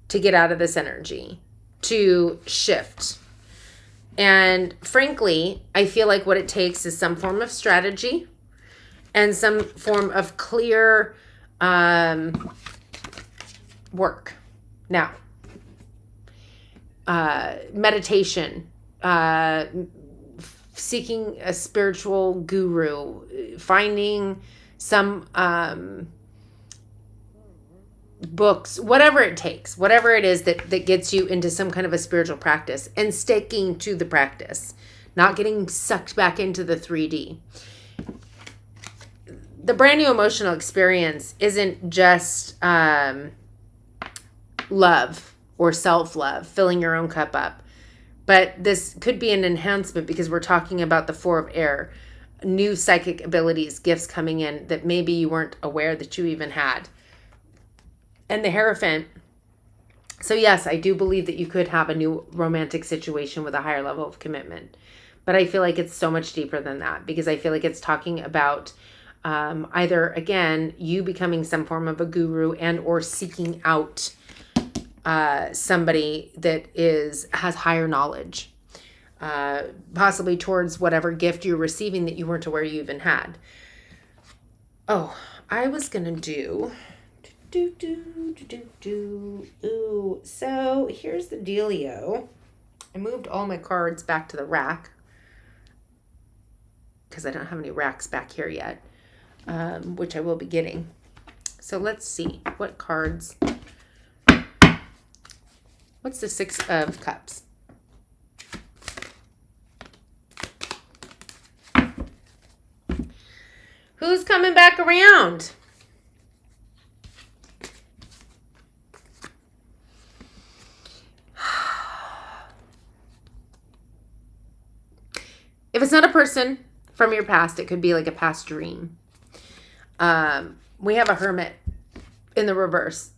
to get out of this energy, to shift. And frankly, I feel like what it takes is some form of strategy and some form of clear work. Now, meditation, seeking a spiritual guru, finding some books, whatever it takes, whatever it is that gets you into some kind of a spiritual practice and sticking to the practice, not getting sucked back into the 3D. The brand new emotional experience isn't just love or self-love, filling your own cup up. But this could be an enhancement because we're talking about the Four of Air, new psychic abilities, gifts coming in that maybe you weren't aware that you even had. And the Hierophant. So yes, I do believe that you could have a new romantic situation with a higher level of commitment. But I feel like it's so much deeper than that because I feel like it's talking about either, again, you becoming some form of a guru and or seeking out somebody that has higher knowledge, possibly towards whatever gift you're receiving that you weren't aware you even had. Oh, I was going to do... Ooh, so here's the dealio. I moved all my cards back to the rack because I don't have any racks back here yet, which I will be getting. So let's see what cards. What's the Six of Cups? Who's coming back around? If it's not a person from your past, it could be like a past dream. We have a Hermit in the reverse,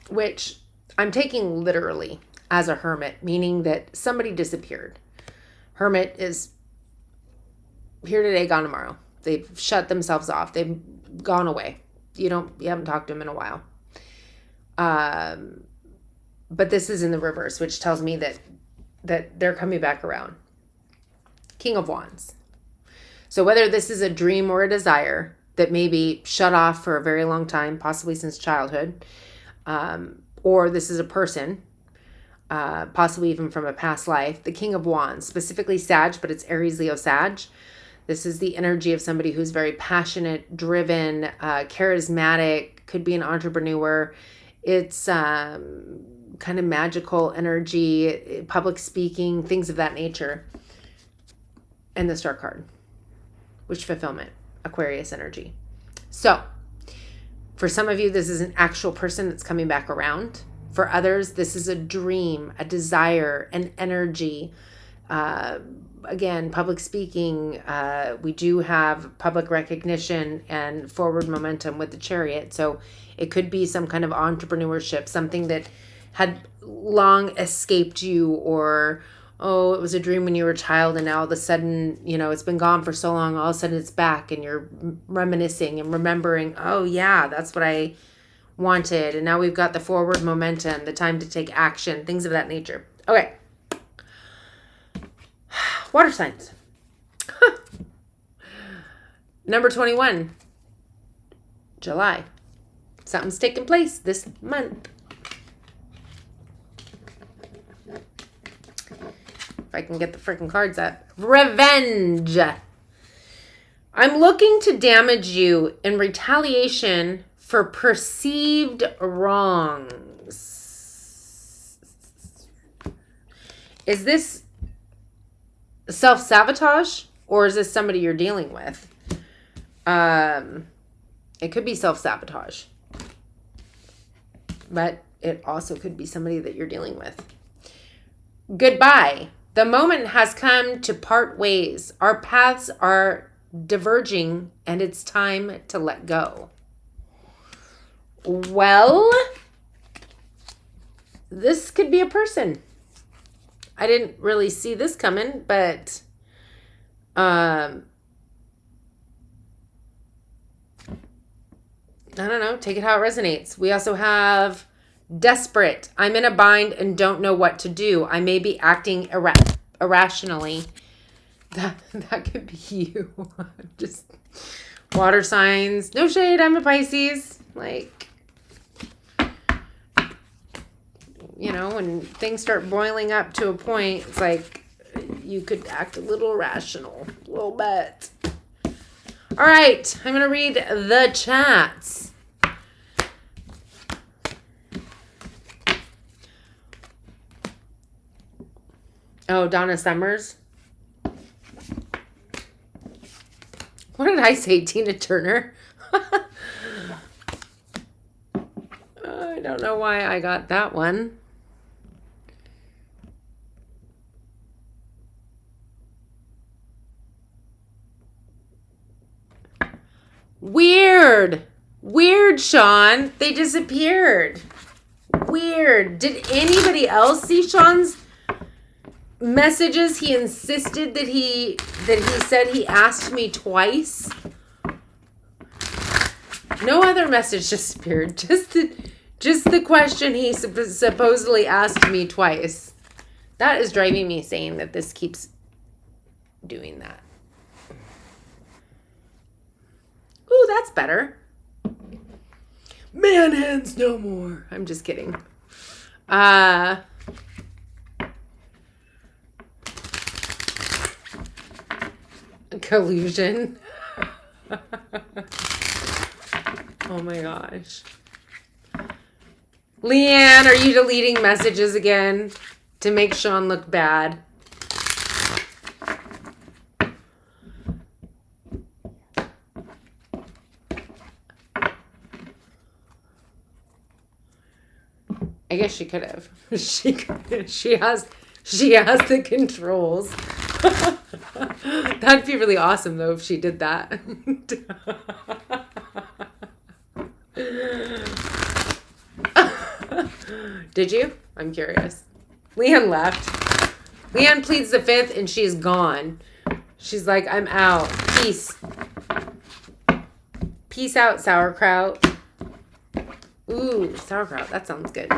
which I'm taking literally as a hermit, meaning that somebody disappeared. Hermit is here today, gone tomorrow. They've shut themselves off. They've gone away. You haven't talked to them in a while. But this is in the reverse, which tells me that they're coming back around. King of Wands. So whether this is a dream or a desire that may be shut off for a very long time, possibly since childhood, or this is a person, possibly even from a past life, the King of Wands, specifically Sag, but it's Aries, Leo, Sag. This is the energy of somebody who's very passionate, driven, charismatic, could be an entrepreneur. It's kind of magical energy, public speaking, things of that nature. And the Star card, wish fulfillment, Aquarius energy. So For some of you, this is an actual person that's coming back around. For others, this is a dream, a desire, an energy. Again, public speaking, we do have public recognition and forward momentum with the Chariot. So it could be some kind of entrepreneurship, something that had long escaped you, or, oh, it was a dream when you were a child and now all of a sudden, it's been gone for so long, all of a sudden it's back and you're reminiscing and remembering, oh yeah, that's what I wanted. And now we've got the forward momentum, the time to take action, things of that nature. Okay. Water signs. Number 21, July. Something's taking place this month. If I can get the freaking cards up. Revenge. I'm looking to damage you in retaliation for perceived wrongs. Is this self-sabotage, or is this somebody you're dealing with? It could be self-sabotage, but it also could be somebody that you're dealing with. Goodbye. The moment has come to part ways. Our paths are diverging, and it's time to let go. Well, this could be a person. I didn't really see this coming, but I don't know. Take it how it resonates. We also have desperate. I'm in a bind and don't know what to do. I may be acting irrationally. That could be you. Just water signs. No shade. I'm a Pisces. When things start boiling up to a point, it's like you could act a little irrational. A little bit. All right. I'm going to read the chats. Oh, Donna Summers. What did I say? Tina Turner? I don't know why I got that one. Weird. Weird, Sean. They disappeared. Weird. Did anybody else see Sean's messages? He insisted that he said he asked me twice. No other message disappeared. Just the question he supposedly asked me twice. That is driving me insane that this keeps doing that. Ooh, that's better. Man hands no more. I'm just kidding. Collusion. Oh my gosh. Leanne, are you deleting messages again to make Sean look bad? I guess she could have. She has the controls. That'd be really awesome though if she did that. Did you? I'm curious. Leanne left. Leanne pleads the fifth and she's gone. She's like, I'm out. Peace. Peace out, sauerkraut. Ooh, sauerkraut. That sounds good.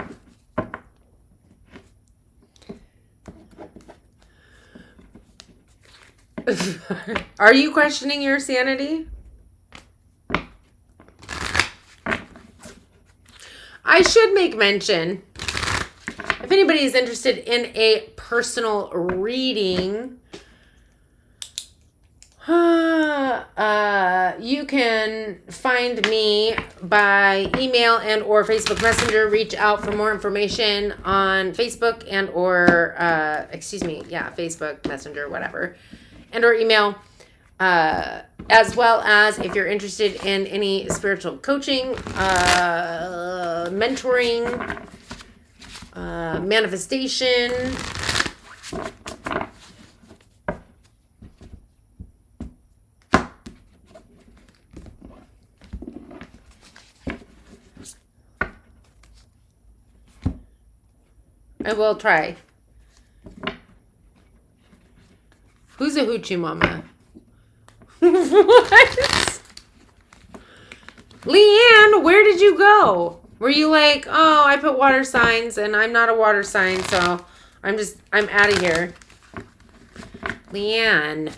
Are you questioning your sanity? I should make mention, if anybody is interested in a personal reading, you can find me by email and or Facebook Messenger. Reach out for more information on Facebook and or, Facebook Messenger, whatever. And or email. as well as if you're interested in any spiritual coaching, mentoring, manifestation. I will try. Who's a hoochie mama? What? Leanne, where did you go? Were you like, oh, I put water signs and I'm not a water sign, so I'm out of here. Leanne.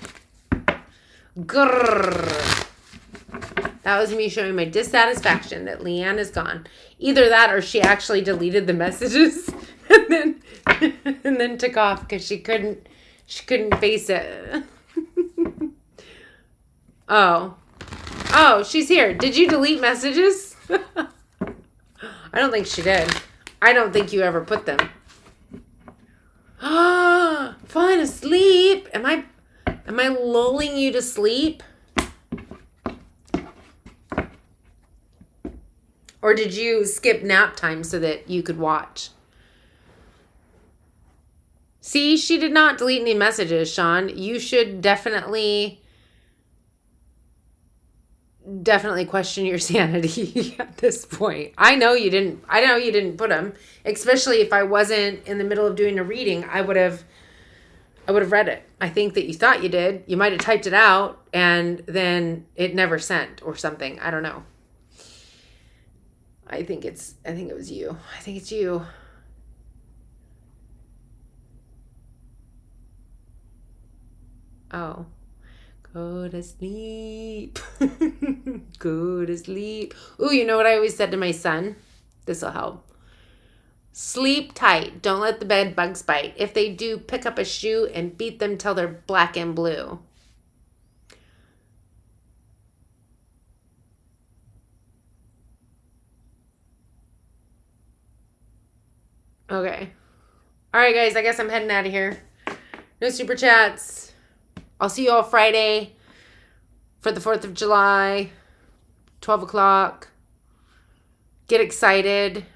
Grrr. That was me showing my dissatisfaction that Leanne is gone. Either that or she actually deleted the messages and then took off because she couldn't face it. Oh, she's here. Did you delete messages? I don't think she did. I don't think you ever put them. Falling asleep. Am I lulling you to sleep? Or did you skip nap time so that you could watch? See, she did not delete any messages, Sean. You should definitely question your sanity at this point. I know you didn't put them, especially if I wasn't in the middle of doing a reading. I would have read it. I think that you thought you did. You might have typed it out and then it never sent or something. I don't know. I think it was you. I think it's you. Oh. Go to sleep. Go to sleep. Ooh, you know what I always said to my son? This will help. Sleep tight. Don't let the bed bugs bite. If they do, pick up a shoe and beat them till they're black and blue. Okay. All right, guys. I guess I'm heading out of here. No super chats. I'll see you all Friday for the 4th of July, 12 o'clock. Get excited.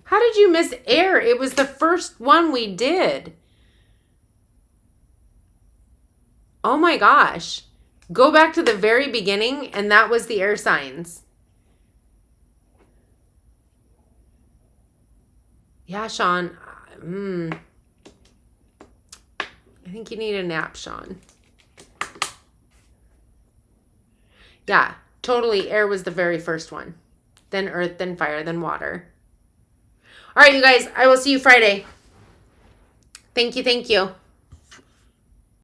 How did you miss air? It was the first one we did. Oh my gosh. Go back to the very beginning, and that was the air signs. Yeah, Sean. I think you need a nap, Sean. Yeah, totally. Air was the very first one. Then earth, then fire, then water. All right, you guys. I will see you Friday. Thank you.